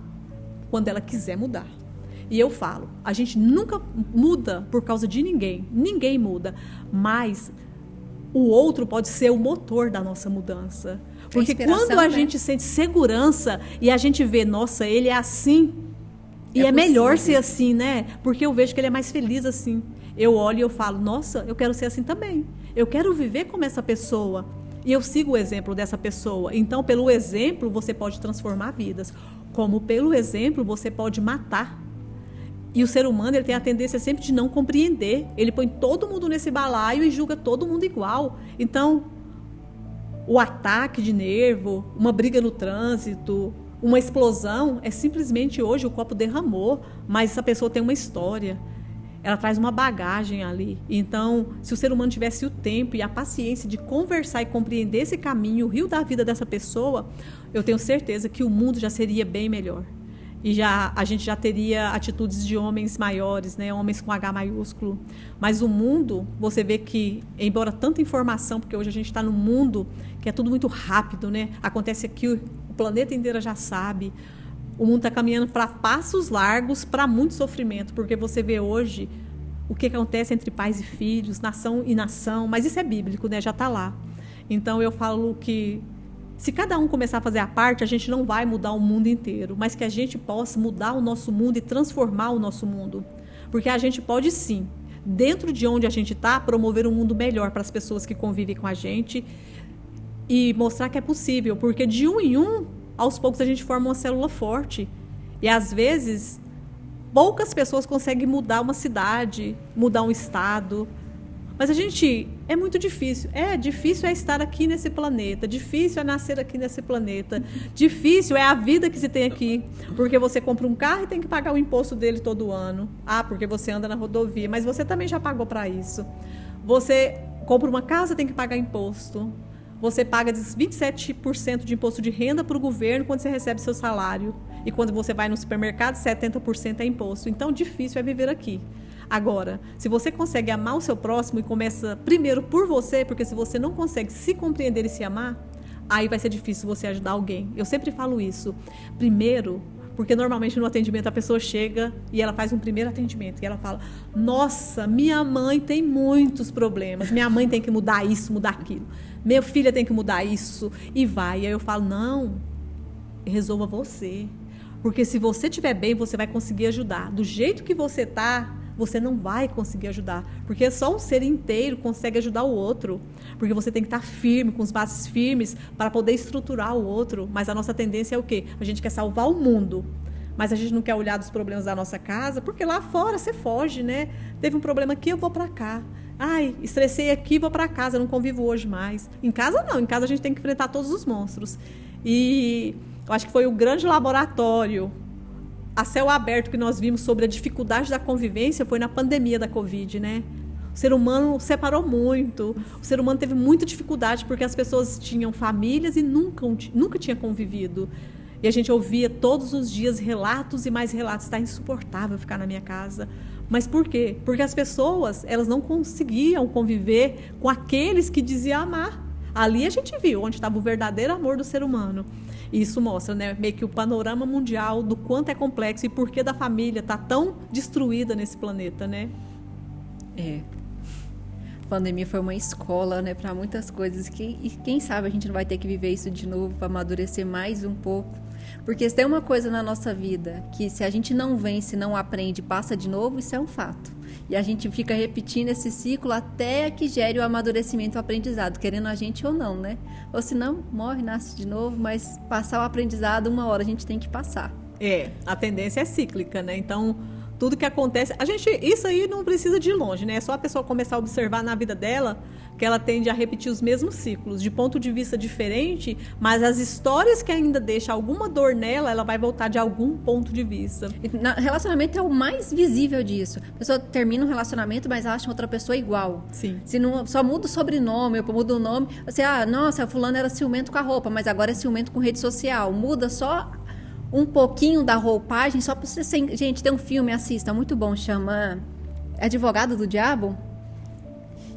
quando ela quiser mudar. E eu falo, a gente nunca muda por causa de ninguém, ninguém muda, mas o outro pode ser o motor da nossa mudança. Porque quando a gente sente segurança e a gente vê, nossa, ele é assim, e é melhor ser assim, né? Porque eu vejo que ele é mais feliz assim. Eu olho e eu falo, nossa, eu quero ser assim também. Eu quero viver como essa pessoa. E eu sigo o exemplo dessa pessoa. Então, pelo exemplo, você pode transformar vidas. Como pelo exemplo, você pode matar. E o ser humano ele tem a tendência sempre de não compreender. Ele põe todo mundo nesse balaio e julga todo mundo igual. Então, o ataque de nervo, uma briga no trânsito, Uma explosão é simplesmente hoje o copo derramou, mas essa pessoa tem uma história. Ela traz uma bagagem ali. Então, se o ser humano tivesse o tempo e a paciência de conversar e compreender esse caminho, o rio da vida dessa pessoa, eu tenho certeza que o mundo já seria bem melhor. E a gente já teria atitudes de homens maiores, né? Homens com H maiúsculo. Mas o mundo, você vê que, embora tanta informação, porque hoje a gente está num mundo que é tudo muito rápido, né? Acontece aqui, o planeta inteiro já sabe. O mundo está caminhando para passos largos, para muito sofrimento, porque você vê hoje o que acontece entre pais e filhos, nação e nação, mas isso é bíblico, né? Já está lá. Então eu falo que se cada um começar a fazer a parte, a gente não vai mudar o mundo inteiro, mas que a gente possa mudar o nosso mundo e transformar o nosso mundo. Porque a gente pode sim, dentro de onde a gente está, promover um mundo melhor para as pessoas que convivem com a gente e mostrar que é possível, porque de um em um, aos poucos a gente forma uma célula forte. E às vezes, poucas pessoas conseguem mudar uma cidade, mudar um estado. Mas é muito difícil. Difícil é estar aqui nesse planeta. Difícil é nascer aqui nesse planeta. Difícil é a vida que se tem aqui. Porque você compra um carro e tem que pagar o imposto dele todo ano. Porque você anda na rodovia. Mas você também já pagou para isso. Você compra uma casa, tem que pagar imposto. Você paga 27% de imposto de renda para o governo quando você recebe seu salário. E quando você vai no supermercado, 70% é imposto. Então, difícil é viver aqui. Agora, se você consegue amar o seu próximo e começa primeiro por você, porque se você não consegue se compreender e se amar, aí vai ser difícil você ajudar alguém. Eu sempre falo isso. Primeiro, porque normalmente no atendimento a pessoa chega e ela faz um primeiro atendimento e ela fala: nossa, minha mãe tem muitos problemas, minha mãe tem que mudar isso, mudar aquilo, minha filha tem que mudar isso, e vai. E aí eu falo: não, resolva você. Porque se você estiver bem, você vai conseguir ajudar. Do jeito que você está, você não vai conseguir ajudar, porque só um ser inteiro consegue ajudar o outro, porque você tem que estar firme, com as bases firmes, para poder estruturar o outro. Mas a nossa tendência é o quê? A gente quer salvar o mundo, mas a gente não quer olhar dos problemas da nossa casa, porque lá fora você foge, né? Teve um problema aqui, eu vou para cá. Ai, estressei aqui, vou para casa, não convivo hoje mais. Em casa não, em casa a gente tem que enfrentar todos os monstros. E eu acho que foi o grande laboratório a céu aberto que nós vimos sobre a dificuldade da convivência foi na pandemia da Covid, né? O ser humano separou muito, o ser humano teve muita dificuldade porque as pessoas tinham famílias e nunca tinha convivido. E a gente ouvia todos os dias relatos e mais relatos. Está insuportável ficar na minha casa. Mas por quê? Porque as pessoas, elas não conseguiam conviver com aqueles que diziam amar. Ali a gente viu onde estava o verdadeiro amor do ser humano. E isso mostra, né, meio que o panorama mundial do quanto é complexo e por que da família está tão destruída nesse planeta, né? A pandemia foi uma escola, né, para muitas coisas e quem sabe a gente não vai ter que viver isso de novo para amadurecer mais um pouco. Porque se tem uma coisa na nossa vida que se a gente não vence, não aprende, passa de novo, isso é um fato. E a gente fica repetindo esse ciclo até que gere o amadurecimento e o aprendizado, querendo a gente ou não, né? Ou se não, morre, nasce de novo, mas passar o aprendizado, uma hora a gente tem que passar. A tendência é cíclica, né? Então, tudo que acontece... Isso aí não precisa de ir longe, né? É só a pessoa começar a observar na vida dela que ela tende a repetir os mesmos ciclos, de ponto de vista diferente, mas as histórias que ainda deixam alguma dor nela, ela vai voltar de algum ponto de vista. Relacionamento é o mais visível disso. A pessoa termina um relacionamento, mas acha outra pessoa igual. Sim. Se não, só muda o sobrenome, eu mudo o nome, assim, nossa, fulano era ciumento com a roupa, mas agora é ciumento com rede social. Muda só um pouquinho da roupagem, só para você... Gente, tem um filme, assista, muito bom, chama Advogado do Diabo,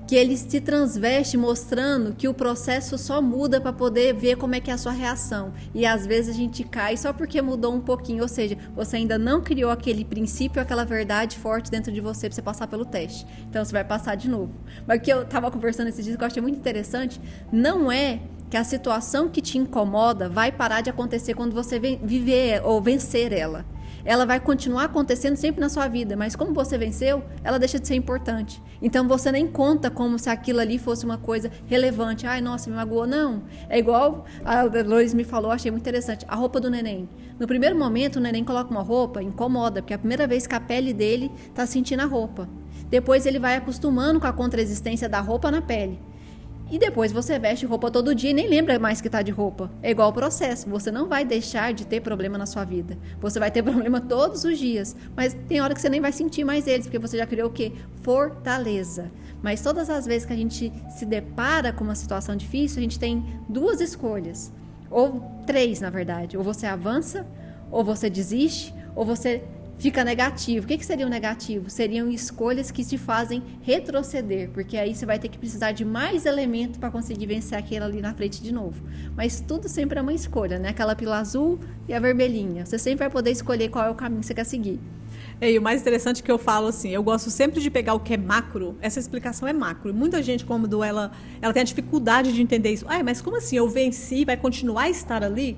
que ele se transveste mostrando que o processo só muda para poder ver como é que é a sua reação. E às vezes a gente cai só porque mudou um pouquinho, ou seja, você ainda não criou aquele princípio, aquela verdade forte dentro de você para você passar pelo teste. Então você vai passar de novo. Mas o que eu estava conversando esses dias que eu achei muito interessante, não é que a situação que te incomoda vai parar de acontecer quando você viver ou vencer ela. Ela vai continuar acontecendo sempre na sua vida, mas como você venceu, ela deixa de ser importante. Então você nem conta como se aquilo ali fosse uma coisa relevante. Ai, nossa, me magoou. Não. É igual a Lois me falou, achei muito interessante. A roupa do neném. No primeiro momento, o neném coloca uma roupa, incomoda, porque é a primeira vez que a pele dele está sentindo a roupa. Depois ele vai acostumando com a contraexistência da roupa na pele. E depois você veste roupa todo dia e nem lembra mais que tá de roupa. É igual o processo. Você não vai deixar de ter problema na sua vida. Você vai ter problema todos os dias. Mas tem hora que você nem vai sentir mais eles, porque você já criou o quê? Fortaleza. Mas todas as vezes que a gente se depara com uma situação difícil, a gente tem duas escolhas. Ou três, na verdade. Ou você avança, ou você desiste, ou você fica negativo. O que seria o negativo? Seriam escolhas que te fazem retroceder, porque aí você vai ter que precisar de mais elementos para conseguir vencer aquele ali na frente de novo. Mas tudo sempre é uma escolha, né? Aquela pílula azul e a vermelhinha. Você sempre vai poder escolher qual é o caminho que você quer seguir. E o mais interessante é que eu falo assim, eu gosto sempre de pegar o que é macro, essa explicação é macro. E muita gente, quando ela tem a dificuldade de entender isso. Mas como assim? Eu venci, vai continuar a estar ali?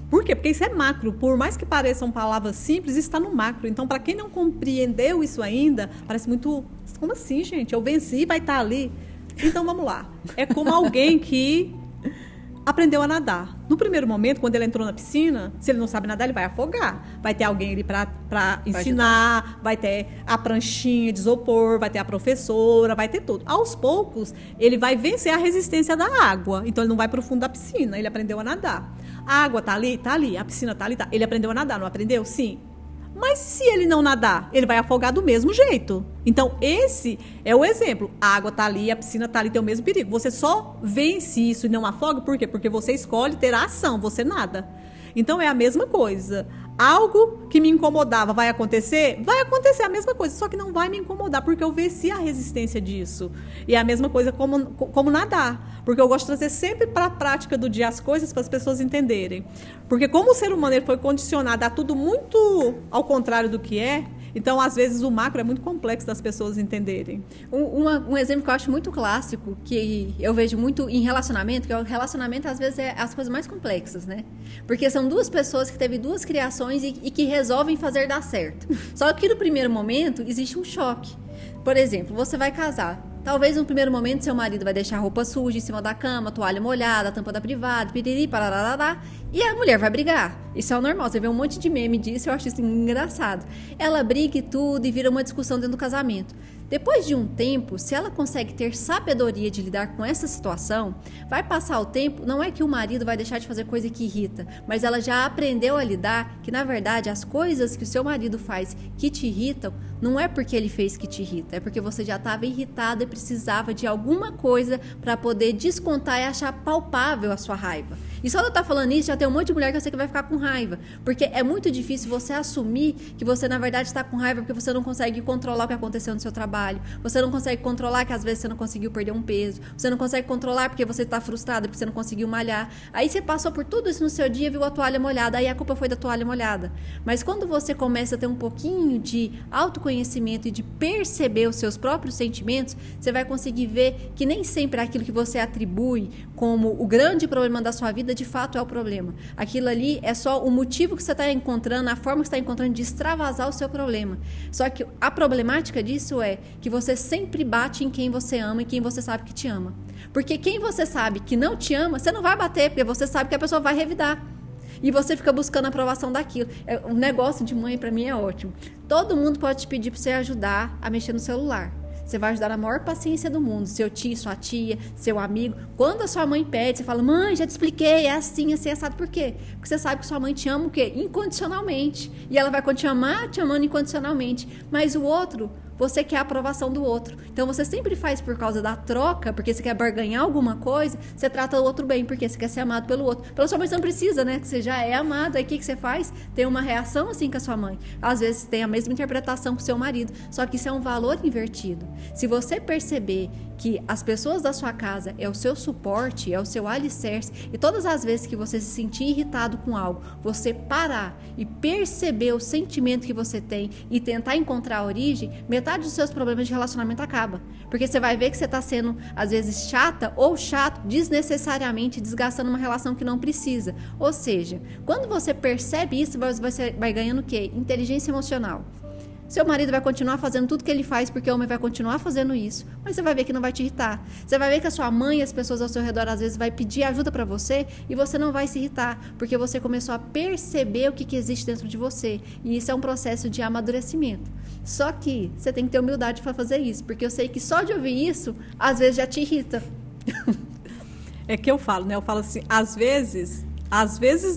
Por quê? Porque isso é macro. Por mais que pareçam palavras simples, isso está no macro. Então, para quem não compreendeu isso ainda, parece muito... Como assim, gente? Eu venci, vai estar ali. Então, vamos lá. É como alguém que aprendeu a nadar. No primeiro momento, quando ele entrou na piscina, se ele não sabe nadar, ele vai afogar. Vai ter alguém ali para ensinar, vai ter a pranchinha de isopor, vai ter a professora, vai ter tudo. Aos poucos, ele vai vencer a resistência da água. Então, ele não vai para o fundo da piscina. Ele aprendeu a nadar. A água tá ali? Tá ali. A piscina tá ali? Tá. Ele aprendeu a nadar, não aprendeu? Sim. Mas se ele não nadar, ele vai afogar do mesmo jeito. Então, esse é o exemplo. A água tá ali, a piscina tá ali, tem o mesmo perigo. Você só vence isso e não afoga, por quê? Porque você escolhe ter a ação, você nada. Então, é a mesma coisa. Algo que me incomodava vai acontecer? Vai acontecer a mesma coisa, só que não vai me incomodar, porque eu venci a resistência disso. E é a mesma coisa como nadar, porque eu gosto de trazer sempre para a prática do dia as coisas para as pessoas entenderem. Porque como o ser humano ele foi condicionado a tudo muito ao contrário do que é, então, às vezes, o macro é muito complexo das pessoas entenderem. Um exemplo que eu acho muito clássico, que eu vejo muito em relacionamento, que o relacionamento, às vezes, é as coisas mais complexas, né? Porque são duas pessoas que teve duas criações e que resolvem fazer dar certo. Só que, no primeiro momento, existe um choque. Por exemplo, você vai casar. Talvez no primeiro momento seu marido vai deixar a roupa suja em cima da cama, toalha molhada, a tampa da privada, piriri, pararará, e a mulher vai brigar. Isso é o normal, você vê um monte de meme disso, eu acho isso engraçado. Ela briga e tudo e vira uma discussão dentro do casamento. Depois de um tempo, se ela consegue ter sabedoria de lidar com essa situação, vai passar o tempo, não é que o marido vai deixar de fazer coisa que irrita, mas ela já aprendeu a lidar que, na verdade, as coisas que o seu marido faz que te irritam, não é porque ele fez que te irrita, é porque você já estava irritada e precisava de alguma coisa para poder descontar e achar palpável a sua raiva. E só eu estar falando isso, já tem um monte de mulher que eu sei que vai ficar com raiva, porque é muito difícil você assumir que você, na verdade, está com raiva porque você não consegue controlar o que aconteceu no seu trabalho, você não consegue controlar que às vezes você não conseguiu perder um peso, você não consegue controlar porque você está frustrada, porque você não conseguiu malhar. Aí você passou por tudo isso no seu dia, viu a toalha molhada, aí a culpa foi da toalha molhada. Mas quando você começa a ter um pouquinho de autoconhecimento e de perceber os seus próprios sentimentos, você vai conseguir ver que nem sempre aquilo que você atribui como o grande problema da sua vida, de fato é o problema. Aquilo ali é só o motivo que você está encontrando, a forma que você está encontrando de extravasar o seu problema. Só que a problemática disso é que você sempre bate em quem você ama e quem você sabe que te ama. Porque quem você sabe que não te ama, você não vai bater, porque você sabe que a pessoa vai revidar. E você fica buscando a aprovação daquilo. Um negócio de mãe, pra mim, é ótimo. Todo mundo pode te pedir pra você ajudar a mexer no celular. Você vai ajudar na maior paciência do mundo. Seu tio, sua tia, seu amigo. Quando a sua mãe pede, você fala, mãe, já te expliquei, é assim, assado. Por quê? Porque você sabe que sua mãe te ama o quê? Incondicionalmente. E ela vai continuar te amando incondicionalmente. Mas o outro, você quer a aprovação do outro. Então, você sempre faz por causa da troca, porque você quer barganhar alguma coisa, você trata o outro bem, porque você quer ser amado pelo outro. Pela sua mãe você não precisa, né? Você já é amado. Aí o que você faz? Tem uma reação assim com a sua mãe. Às vezes tem a mesma interpretação com o seu marido, só que isso é um valor invertido. Se você perceber que as pessoas da sua casa é o seu suporte, é o seu alicerce, e todas as vezes que você se sentir irritado com algo, você parar e perceber o sentimento que você tem e tentar encontrar a origem, metade dos seus problemas de relacionamento acaba. Porque você vai ver que você está sendo, às vezes, chata ou chato, desnecessariamente desgastando uma relação que não precisa. Ou seja, quando você percebe isso, você vai ganhando o quê? Inteligência emocional. Seu marido vai continuar fazendo tudo que ele faz porque o homem vai continuar fazendo isso, mas você vai ver que não vai te irritar. Você vai ver que a sua mãe e as pessoas ao seu redor às vezes vai pedir ajuda para você e você não vai se irritar, porque você começou a perceber o que existe dentro de você. E isso é um processo de amadurecimento. Só que você tem que ter humildade para fazer isso, porque eu sei que só de ouvir isso, às vezes já te irrita. É que eu falo, né? Eu falo assim, às vezes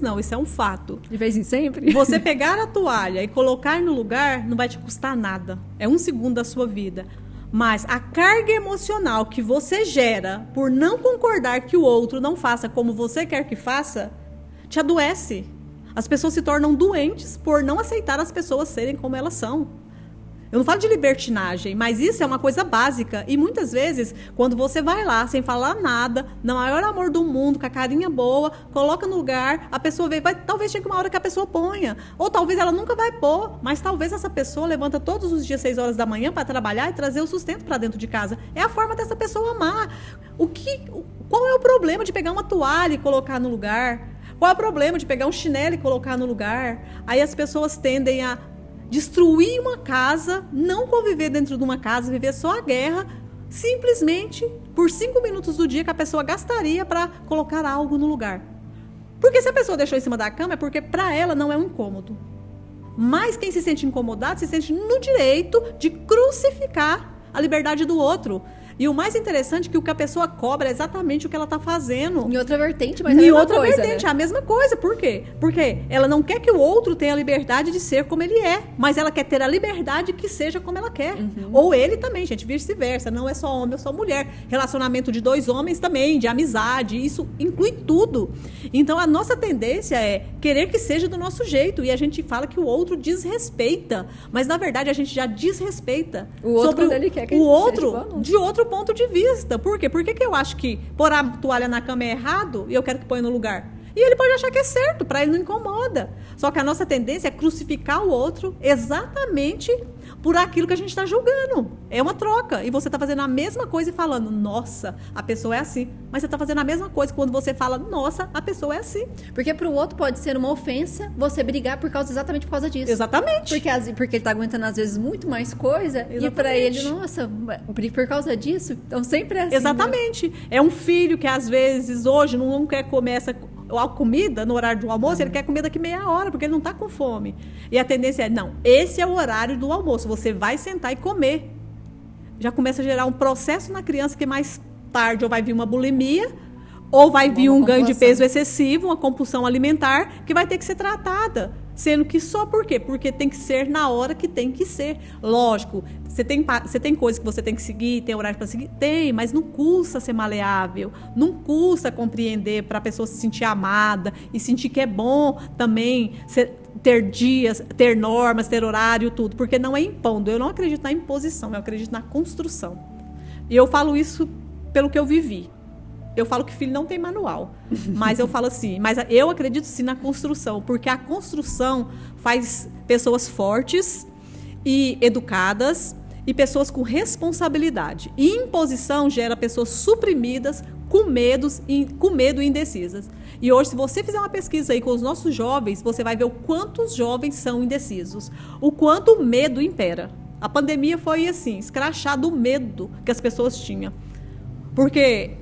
não, isso é um fato. De vez em sempre? Você pegar a toalha e colocar no lugar não vai te custar nada. É 1 segundo da sua vida. Mas a carga emocional que você gera por não concordar que o outro não faça como você quer que faça, te adoece. As pessoas se tornam doentes por não aceitar as pessoas serem como elas são. Eu não falo de libertinagem, mas isso é uma coisa básica. E muitas vezes, quando você vai lá, sem falar nada, no maior amor do mundo, com a carinha boa, coloca no lugar, a pessoa vê, talvez chegue uma hora que a pessoa ponha. Ou talvez ela nunca vai pôr, mas talvez essa pessoa levanta todos os dias 6 horas da manhã para trabalhar e trazer o sustento para dentro de casa. É a forma dessa pessoa amar. Qual é o problema de pegar uma toalha e colocar no lugar? Qual é o problema de pegar um chinelo e colocar no lugar? Aí as pessoas tendem a destruir uma casa, não conviver dentro de uma casa, viver só a guerra, simplesmente por 5 minutos do dia que a pessoa gastaria para colocar algo no lugar. Porque se a pessoa deixou em cima da cama, é porque para ela não é um incômodo. Mas quem se sente incomodado se sente no direito de crucificar a liberdade do outro. E o mais interessante é que o que a pessoa cobra é exatamente o que ela está fazendo. Em outra vertente, mas é a mesma coisa, né? É a mesma coisa. Por quê? Porque ela não quer que o outro tenha a liberdade de ser como ele é, mas ela quer ter a liberdade que seja como ela quer. Ou ele também, gente, vice-versa. Não é só homem ou só mulher. Relacionamento de 2 homens também, de amizade, isso inclui tudo. Então, a nossa tendência é querer que seja do nosso jeito. E a gente fala que o outro desrespeita. Mas, na verdade, a gente já desrespeita. O outro, sobre ele quer que o outro de outro ponto de vista. Por quê? Por que eu acho que pôr a toalha na cama é errado e eu quero que ponha no lugar? E ele pode achar que é certo, para ele não incomoda. Só que a nossa tendência é crucificar o outro exatamente por aquilo que a gente está julgando. É uma troca. E você está fazendo a mesma coisa e falando, nossa, a pessoa é assim. Mas você está fazendo a mesma coisa quando você fala, nossa, a pessoa é assim. Porque para o outro pode ser uma ofensa você brigar exatamente por causa disso. Exatamente. Porque ele está aguentando, às vezes, muito mais coisa. Exatamente. E para ele, nossa, por causa disso. Então, sempre é assim. Exatamente. Né? É um filho que, às vezes, hoje não quer comer a comida no horário do almoço, ele quer comer daqui meia hora, porque ele não está com fome. E a tendência é, não, esse é o horário do almoço, você vai sentar e comer. Já começa a gerar um processo na criança que mais tarde ou vai vir uma bulimia, ou vai vir um ganho de peso excessivo, uma compulsão alimentar, que vai ter que ser tratada. Sendo que só por quê? Porque tem que ser na hora que tem que ser. Lógico, você tem coisas que você tem que seguir, tem horário para seguir? Tem, mas não custa ser maleável, não custa compreender para a pessoa se sentir amada e sentir que é bom também ter dias, ter normas, ter horário, tudo. Porque não é impondo. Eu não acredito na imposição, eu acredito na construção. E eu falo isso pelo que eu vivi. Eu falo que filho não tem manual, mas eu falo assim, mas eu acredito sim na construção, porque a construção faz pessoas fortes e educadas e pessoas com responsabilidade. E imposição gera pessoas suprimidas, com medo e indecisas. E hoje, se você fizer uma pesquisa aí com os nossos jovens, você vai ver o quantos jovens são indecisos, o quanto o medo impera. A pandemia foi assim, escrachar do medo que as pessoas tinham. Porque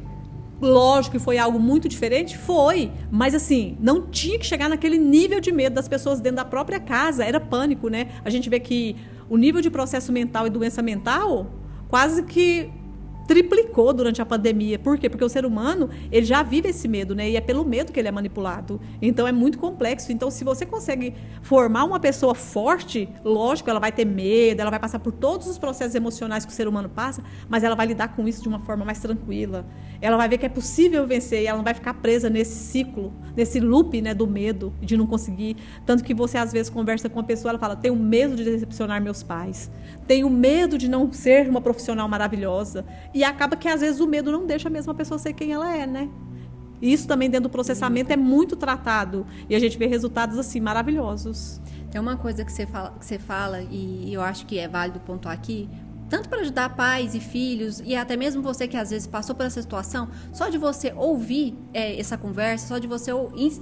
lógico que foi algo muito diferente, foi, mas assim, não tinha que chegar naquele nível de medo das pessoas dentro da própria casa, era pânico, né? A gente vê que o nível de processo mental e doença mental quase que triplicou durante a pandemia. Por quê? Porque o ser humano, ele já vive esse medo, né? E é pelo medo que ele é manipulado. Então, é muito complexo. Então, se você consegue formar uma pessoa forte, lógico, ela vai ter medo, ela vai passar por todos os processos emocionais que o ser humano passa, mas ela vai lidar com isso de uma forma mais tranquila. Ela vai ver que é possível vencer e ela não vai ficar presa nesse ciclo, nesse loop, né, do medo, de não conseguir. Tanto que você, às vezes, conversa com uma pessoa, ela fala, tenho medo de decepcionar meus pais, tenho medo de não ser uma profissional maravilhosa. E acaba que, às vezes, o medo não deixa a mesma pessoa ser quem ela é, né? Isso também, dentro do processamento, é muito tratado. E a gente vê resultados, assim, maravilhosos. Tem uma coisa que você fala e eu acho que é válido pontuar aqui, tanto para ajudar pais e filhos, e até mesmo você que, às vezes, passou por essa situação, só de você ouvir essa conversa, só de você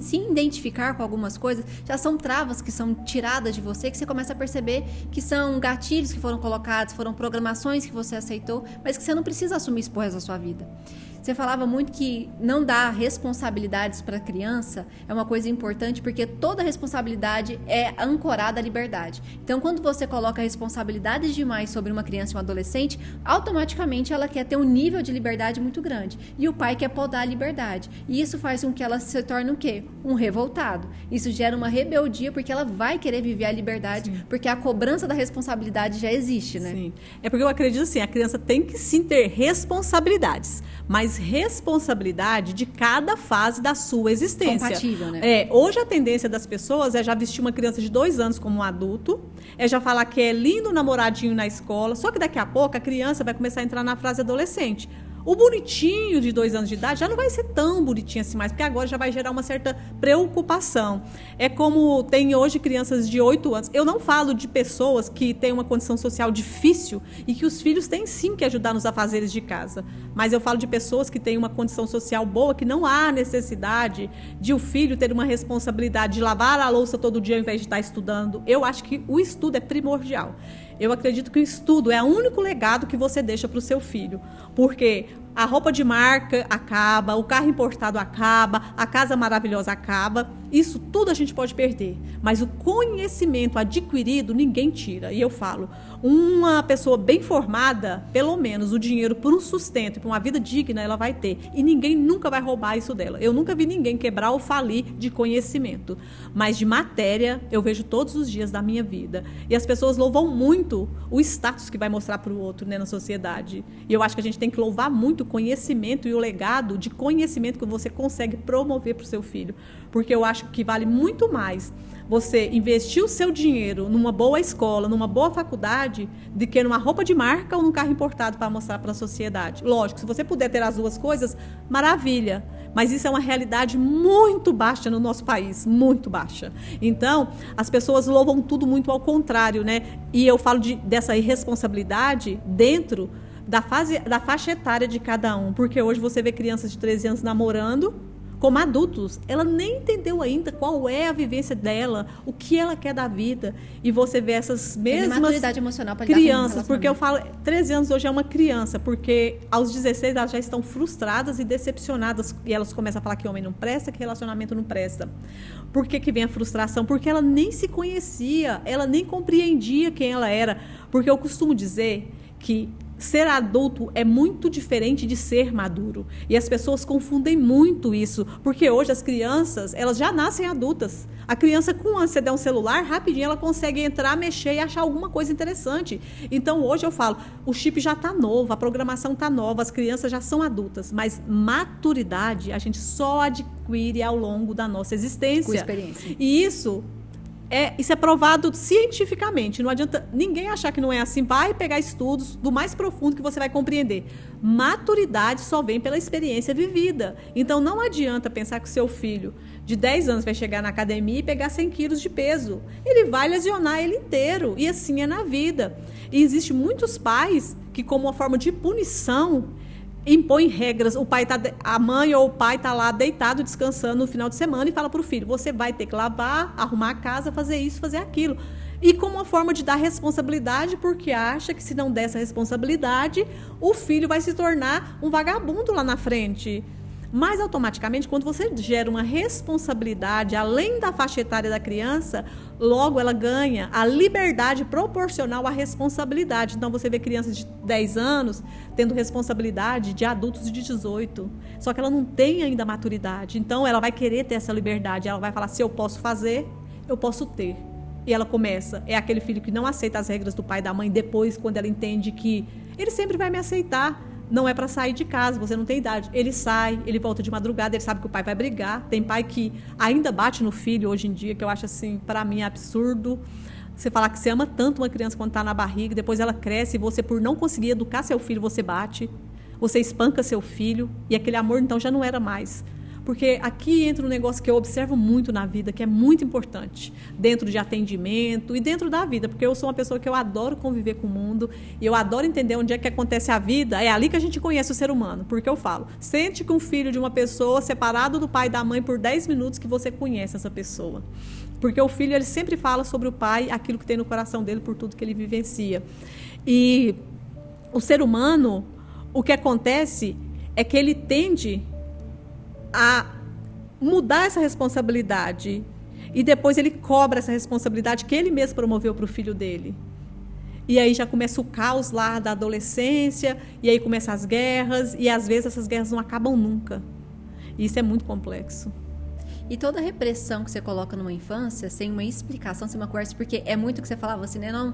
se identificar com algumas coisas, já são travas que são tiradas de você, que você começa a perceber que são gatilhos que foram colocados, foram programações que você aceitou, mas que você não precisa assumir isso pro resto da sua vida. Você falava muito que não dar responsabilidades para a criança é uma coisa importante, porque toda responsabilidade é ancorada à liberdade. Então, quando você coloca responsabilidades demais sobre uma criança e um adolescente, automaticamente ela quer ter um nível de liberdade muito grande. E o pai quer podar a liberdade. E isso faz com que ela se torne o quê? Um revoltado. Isso gera uma rebeldia, porque ela vai querer viver a liberdade, sim, porque a cobrança da responsabilidade já existe, né? Sim. É porque eu acredito assim, a criança tem que sim ter responsabilidades, mas responsabilidade de cada fase da sua existência. Compatível, né? Hoje a tendência das pessoas é já vestir uma criança de 2 anos como um adulto, é já falar que é lindo o namoradinho na escola, só que daqui a pouco a criança vai começar a entrar na fase adolescente. O bonitinho de 2 anos de idade já não vai ser tão bonitinho assim mais, porque agora já vai gerar uma certa preocupação. É como tem hoje crianças de 8 anos. Eu não falo de pessoas que têm uma condição social difícil e que os filhos têm sim que ajudar nos afazeres de casa. Mas eu falo de pessoas que têm uma condição social boa, que não há necessidade de o filho ter uma responsabilidade de lavar a louça todo dia ao invés de estar estudando. Eu acho que o estudo é primordial. Eu acredito que o estudo é o único legado que você deixa para o seu filho, porque a roupa de marca acaba, o carro importado acaba, a casa maravilhosa acaba, isso tudo a gente pode perder, mas o conhecimento adquirido ninguém tira. E eu falo, uma pessoa bem formada, pelo menos o dinheiro por um sustento, por uma vida digna, ela vai ter, e ninguém nunca vai roubar isso dela. Eu nunca vi ninguém quebrar ou falir de conhecimento, mas de matéria eu vejo todos os dias da minha vida, e as pessoas louvam muito o status que vai mostrar para o outro, né, na sociedade. E eu acho que a gente tem que louvar muito o conhecimento e o legado de conhecimento que você consegue promover para o seu filho, porque eu acho que vale muito mais você investir o seu dinheiro numa boa escola, numa boa faculdade, do que numa roupa de marca ou num carro importado para mostrar para a sociedade. Lógico, se você puder ter as duas coisas, maravilha. Mas isso é uma realidade muito baixa no nosso país, muito baixa. Então, as pessoas louvam tudo muito ao contrário, né? E eu falo dessa irresponsabilidade dentro da faixa etária de cada um, porque hoje você vê crianças de 13 anos namorando como adultos, ela nem entendeu ainda qual é a vivência dela, o que ela quer da vida, e você vê essas mesmas maturidade emocional para lidar crianças, porque eu falo, 13 anos hoje é uma criança, porque aos 16 elas já estão frustradas e decepcionadas, e elas começam a falar que homem não presta, que relacionamento não presta. Por que vem a frustração? Porque ela nem se conhecia, ela nem compreendia quem ela era, porque eu costumo dizer que ser adulto é muito diferente de ser maduro. E as pessoas confundem muito isso, porque hoje as crianças, elas já nascem adultas. A criança, com você der um celular, rapidinho ela consegue entrar, mexer e achar alguma coisa interessante. Então, hoje eu falo, o chip já está novo, a programação está nova, as crianças já são adultas, mas maturidade a gente só adquire ao longo da nossa existência. Com experiência. E isso é provado cientificamente. Não adianta ninguém achar que não é assim. Vai pegar estudos do mais profundo que você vai compreender. Maturidade só vem pela experiência vivida. Então, não adianta pensar que o seu filho de 10 anos vai chegar na academia e pegar 100 quilos de peso. Ele vai lesionar ele inteiro. E assim é na vida. E existem muitos pais que, como uma forma de punição, impõe regras. A mãe ou o pai está lá deitado, descansando no final de semana e fala para o filho, você vai ter que lavar, arrumar a casa, fazer isso, fazer aquilo. E como uma forma de dar responsabilidade, porque acha que se não der essa responsabilidade, o filho vai se tornar um vagabundo lá na frente. Mas, automaticamente, quando você gera uma responsabilidade além da faixa etária da criança, logo ela ganha a liberdade proporcional à responsabilidade. Então, você vê crianças de 10 anos tendo responsabilidade de adultos de 18. Só que ela não tem ainda maturidade. Então, ela vai querer ter essa liberdade. Ela vai falar, se eu posso fazer, eu posso ter. E ela começa. É aquele filho que não aceita as regras do pai e da mãe depois, quando ela entende que ele sempre vai me aceitar. Não é para sair de casa, você não tem idade. Ele sai, ele volta de madrugada, ele sabe que o pai vai brigar. Tem pai que ainda bate no filho hoje em dia, que eu acho assim, para mim, absurdo. Você falar que você ama tanto uma criança quando está na barriga, depois ela cresce e você, por não conseguir educar seu filho, você bate. Você espanca seu filho e aquele amor, então, já não era mais. Porque aqui entra um negócio que eu observo muito na vida, que é muito importante, dentro de atendimento e dentro da vida, porque eu sou uma pessoa que eu adoro conviver com o mundo e eu adoro entender onde é que acontece a vida, é ali que a gente conhece o ser humano, porque eu falo, sente com o filho de uma pessoa separado do pai e da mãe por 10 minutos que você conhece essa pessoa. Porque o filho, ele sempre fala sobre o pai, aquilo que tem no coração dele, por tudo que ele vivencia. E o ser humano, o que acontece é que ele tende a mudar essa responsabilidade e depois ele cobra essa responsabilidade que ele mesmo promoveu para o filho dele. E aí já começa o caos lá da adolescência, e aí começam as guerras, e às vezes essas guerras não acabam nunca. E isso é muito complexo. E toda a repressão que você coloca numa infância, sem uma explicação, sem uma conversa, porque é muito o que você falava assim, né? Não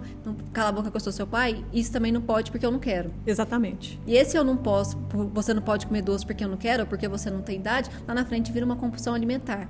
cala a boca que eu sou seu pai, isso também não pode porque eu não quero. Exatamente. E esse eu não posso, você não pode comer doce porque eu não quero, ou porque você não tem idade, lá na frente vira uma compulsão alimentar.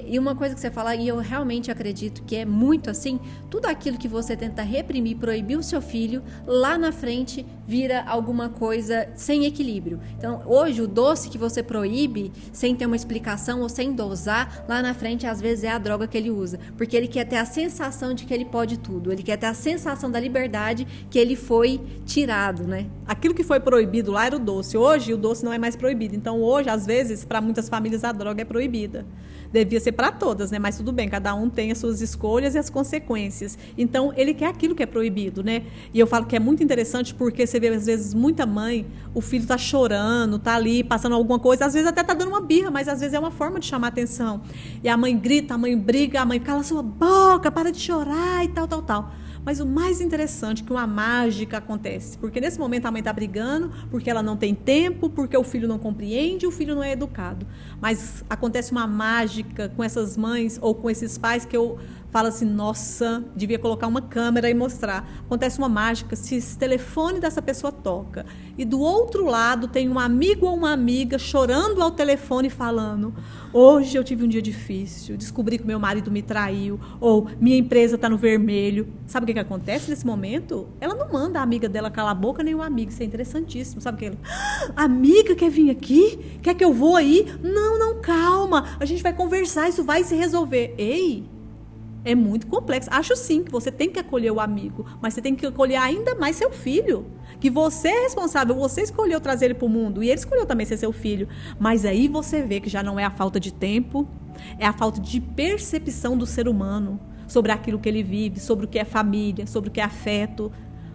E uma coisa que você fala, e eu realmente acredito que é muito assim, tudo aquilo que você tenta reprimir, proibir o seu filho, lá na frente vira alguma coisa sem equilíbrio. Então, hoje, o doce que você proíbe, sem ter uma explicação ou sem dosar, lá na frente, às vezes, é a droga que ele usa. Porque ele quer ter a sensação de que ele pode tudo. Ele quer ter a sensação da liberdade que ele foi tirado, né? Aquilo que foi proibido lá era o doce. Hoje, o doce não é mais proibido. Então, hoje, às vezes, para muitas famílias, a droga é proibida. Devia ser para todas, né? Mas tudo bem, cada um tem as suas escolhas e as consequências. Então, ele quer aquilo que é proibido, né? E eu falo que é muito interessante porque você vê, às vezes, muita mãe, o filho tá chorando, tá ali, passando alguma coisa, às vezes até tá dando uma birra, mas às vezes é uma forma de chamar atenção. E a mãe grita, a mãe briga, a mãe cala sua boca, para de chorar e tal, tal, tal. Mas o mais interessante é que uma mágica acontece. Porque nesse momento a mãe está brigando, porque ela não tem tempo, porque o filho não compreende, o filho não é educado. Mas acontece uma mágica com essas mães ou com esses pais que eu falo assim, nossa, devia colocar uma câmera e mostrar. Acontece uma mágica se esse telefone dessa pessoa toca. E do outro lado tem um amigo ou uma amiga chorando ao telefone falando, hoje eu tive um dia difícil, descobri que meu marido me traiu, ou minha empresa está no vermelho. Sabe o que acontece nesse momento? Ela não manda a amiga dela calar a boca, nem o amigo. Isso é interessantíssimo. Sabe o que ela... amiga, quer vir aqui? Quer que eu vou aí? Não, não, calma. A gente vai conversar, isso vai se resolver. Ei, é muito complexo. Acho sim que você tem que acolher o amigo, mas você tem que acolher ainda mais seu filho. Que você é responsável, você escolheu trazer ele para o mundo e ele escolheu também ser seu filho. Mas aí você vê que já não é a falta de tempo, é a falta de percepção do ser humano sobre aquilo que ele vive, sobre o que é família, sobre o que é afeto.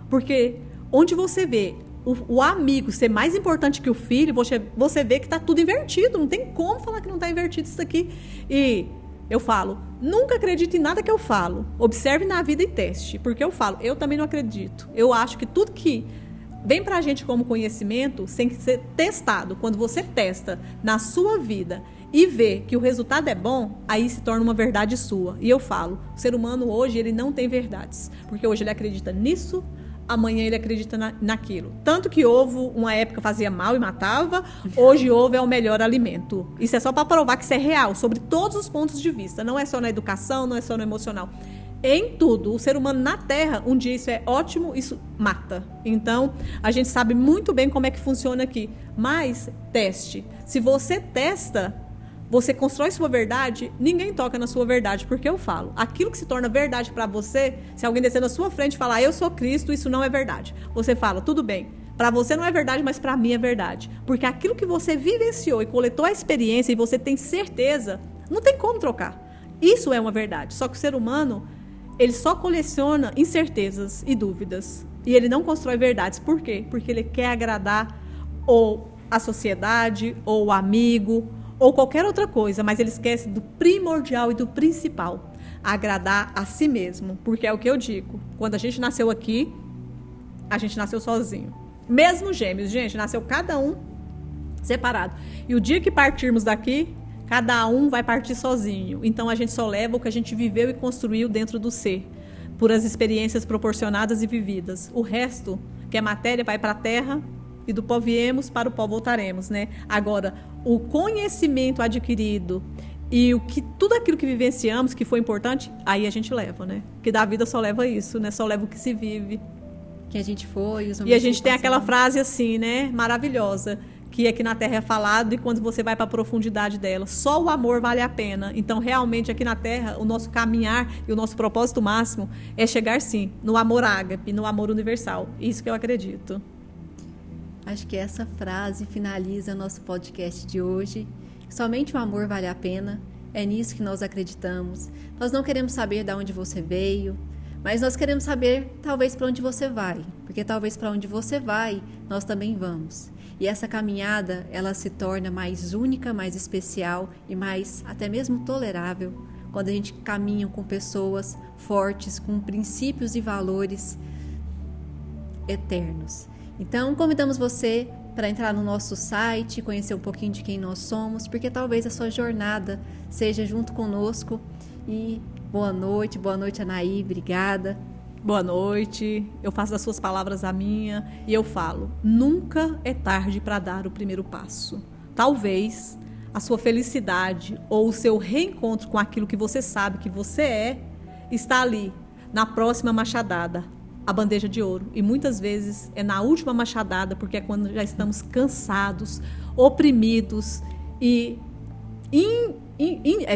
Porque onde você vê o amigo ser mais importante que o filho, você vê que está tudo invertido. Não tem como falar que não está invertido isso aqui. E eu falo, nunca acredite em nada que eu falo. Observe na vida e teste. Porque eu falo, eu também não acredito. Eu acho que tudo que vem pra gente como conhecimento tem que ser testado. Quando você testa na sua vida e vê que o resultado é bom, aí se torna uma verdade sua. E eu falo, o ser humano hoje ele não tem verdades. Porque hoje ele acredita nisso, amanhã ele acredita naquilo. Tanto que ovo, uma época, fazia mal e matava, hoje ovo é o melhor alimento. Isso é só para provar que isso é real, sobre todos os pontos de vista. Não é só na educação, não é só no emocional. Em tudo. O ser humano na Terra, um dia isso é ótimo, isso mata. Então, a gente sabe muito bem como é que funciona aqui. Mas, teste. Se você testa, você constrói sua verdade, ninguém toca na sua verdade, porque eu falo, aquilo que se torna verdade para você, se alguém descer na sua frente e falar, eu sou Cristo, isso não é verdade. Você fala, tudo bem, para você não é verdade, mas para mim é verdade. Porque aquilo que você vivenciou e coletou a experiência e você tem certeza, não tem como trocar. Isso é uma verdade. Só que o ser humano, ele só coleciona incertezas e dúvidas. E ele não constrói verdades. Por quê? Porque ele quer agradar ou a sociedade, ou o amigo, ou qualquer outra coisa, mas ele esquece do primordial e do principal, agradar a si mesmo, porque é o que eu digo, quando a gente nasceu aqui, a gente nasceu sozinho, mesmo gêmeos, gente, nasceu cada um separado, e o dia que partirmos daqui, cada um vai partir sozinho, então a gente só leva o que a gente viveu e construiu dentro do ser, por as experiências proporcionadas e vividas, o resto, que é matéria, vai para a terra, e do pó viemos, para o pó voltaremos, né? Agora, o conhecimento adquirido e tudo aquilo que vivenciamos, que foi importante, aí a gente leva, né? Porque da vida só leva isso, né? Só leva o que se vive. Que a gente foi. E a gente tem aquela frase assim, né? Maravilhosa, que aqui na Terra é falado e quando você vai para a profundidade dela, só o amor vale a pena. Então, realmente, aqui na Terra, o nosso caminhar e o nosso propósito máximo é chegar, sim, no amor ágape, no amor universal. Isso que eu acredito. Acho que essa frase finaliza nosso podcast de hoje. Somente o amor vale a pena. É nisso que nós acreditamos. Nós não queremos saber de onde você veio. Mas nós queremos saber, talvez, para onde você vai. Porque talvez para onde você vai, nós também vamos. E essa caminhada, ela se torna mais única, mais especial e mais, até mesmo, tolerável, quando a gente caminha com pessoas fortes, com princípios e valores eternos. Então, convidamos você para entrar no nosso site, conhecer um pouquinho de quem nós somos, porque talvez a sua jornada seja junto conosco. E boa noite, Anaí, obrigada. Boa noite, eu faço das suas palavras a minha e eu falo, nunca é tarde para dar o primeiro passo. Talvez a sua felicidade ou o seu reencontro com aquilo que você sabe que você está ali, na próxima machadada, a bandeja de ouro. E muitas vezes é na última machadada, porque é quando já estamos cansados, oprimidos e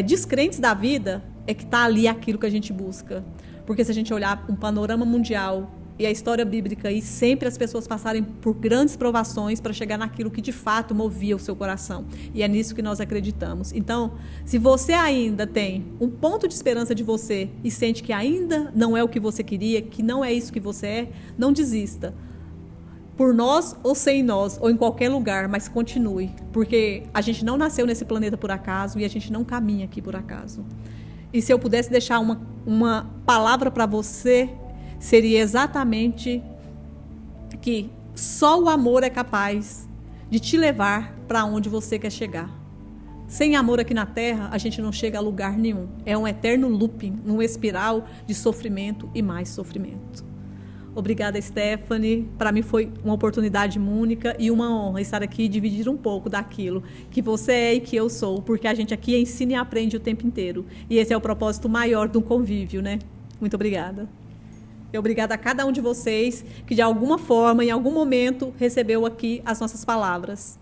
descrentes da vida, é que está ali aquilo que a gente busca. Porque se a gente olhar um panorama mundial e a história bíblica, e sempre as pessoas passarem por grandes provações para chegar naquilo que de fato movia o seu coração. E é nisso que nós acreditamos. Então, se você ainda tem um ponto de esperança de você e sente que ainda não é o que você queria, que não é isso que você é, não desista. Por nós ou sem nós, ou em qualquer lugar, mas continue. Porque a gente não nasceu nesse planeta por acaso e a gente não caminha aqui por acaso. E se eu pudesse deixar uma palavra para você, seria exatamente que só o amor é capaz de te levar para onde você quer chegar. Sem amor aqui na Terra, a gente não chega a lugar nenhum. É um eterno looping, uma espiral de sofrimento e mais sofrimento. Obrigada, Stephanie. Para mim foi uma oportunidade única e uma honra estar aqui e dividir um pouco daquilo que você é e que eu sou, porque a gente aqui ensina e aprende o tempo inteiro. E esse é o propósito maior do convívio, né? Muito obrigada. E obrigada a cada um de vocês que, de alguma forma, em algum momento, recebeu aqui as nossas palavras.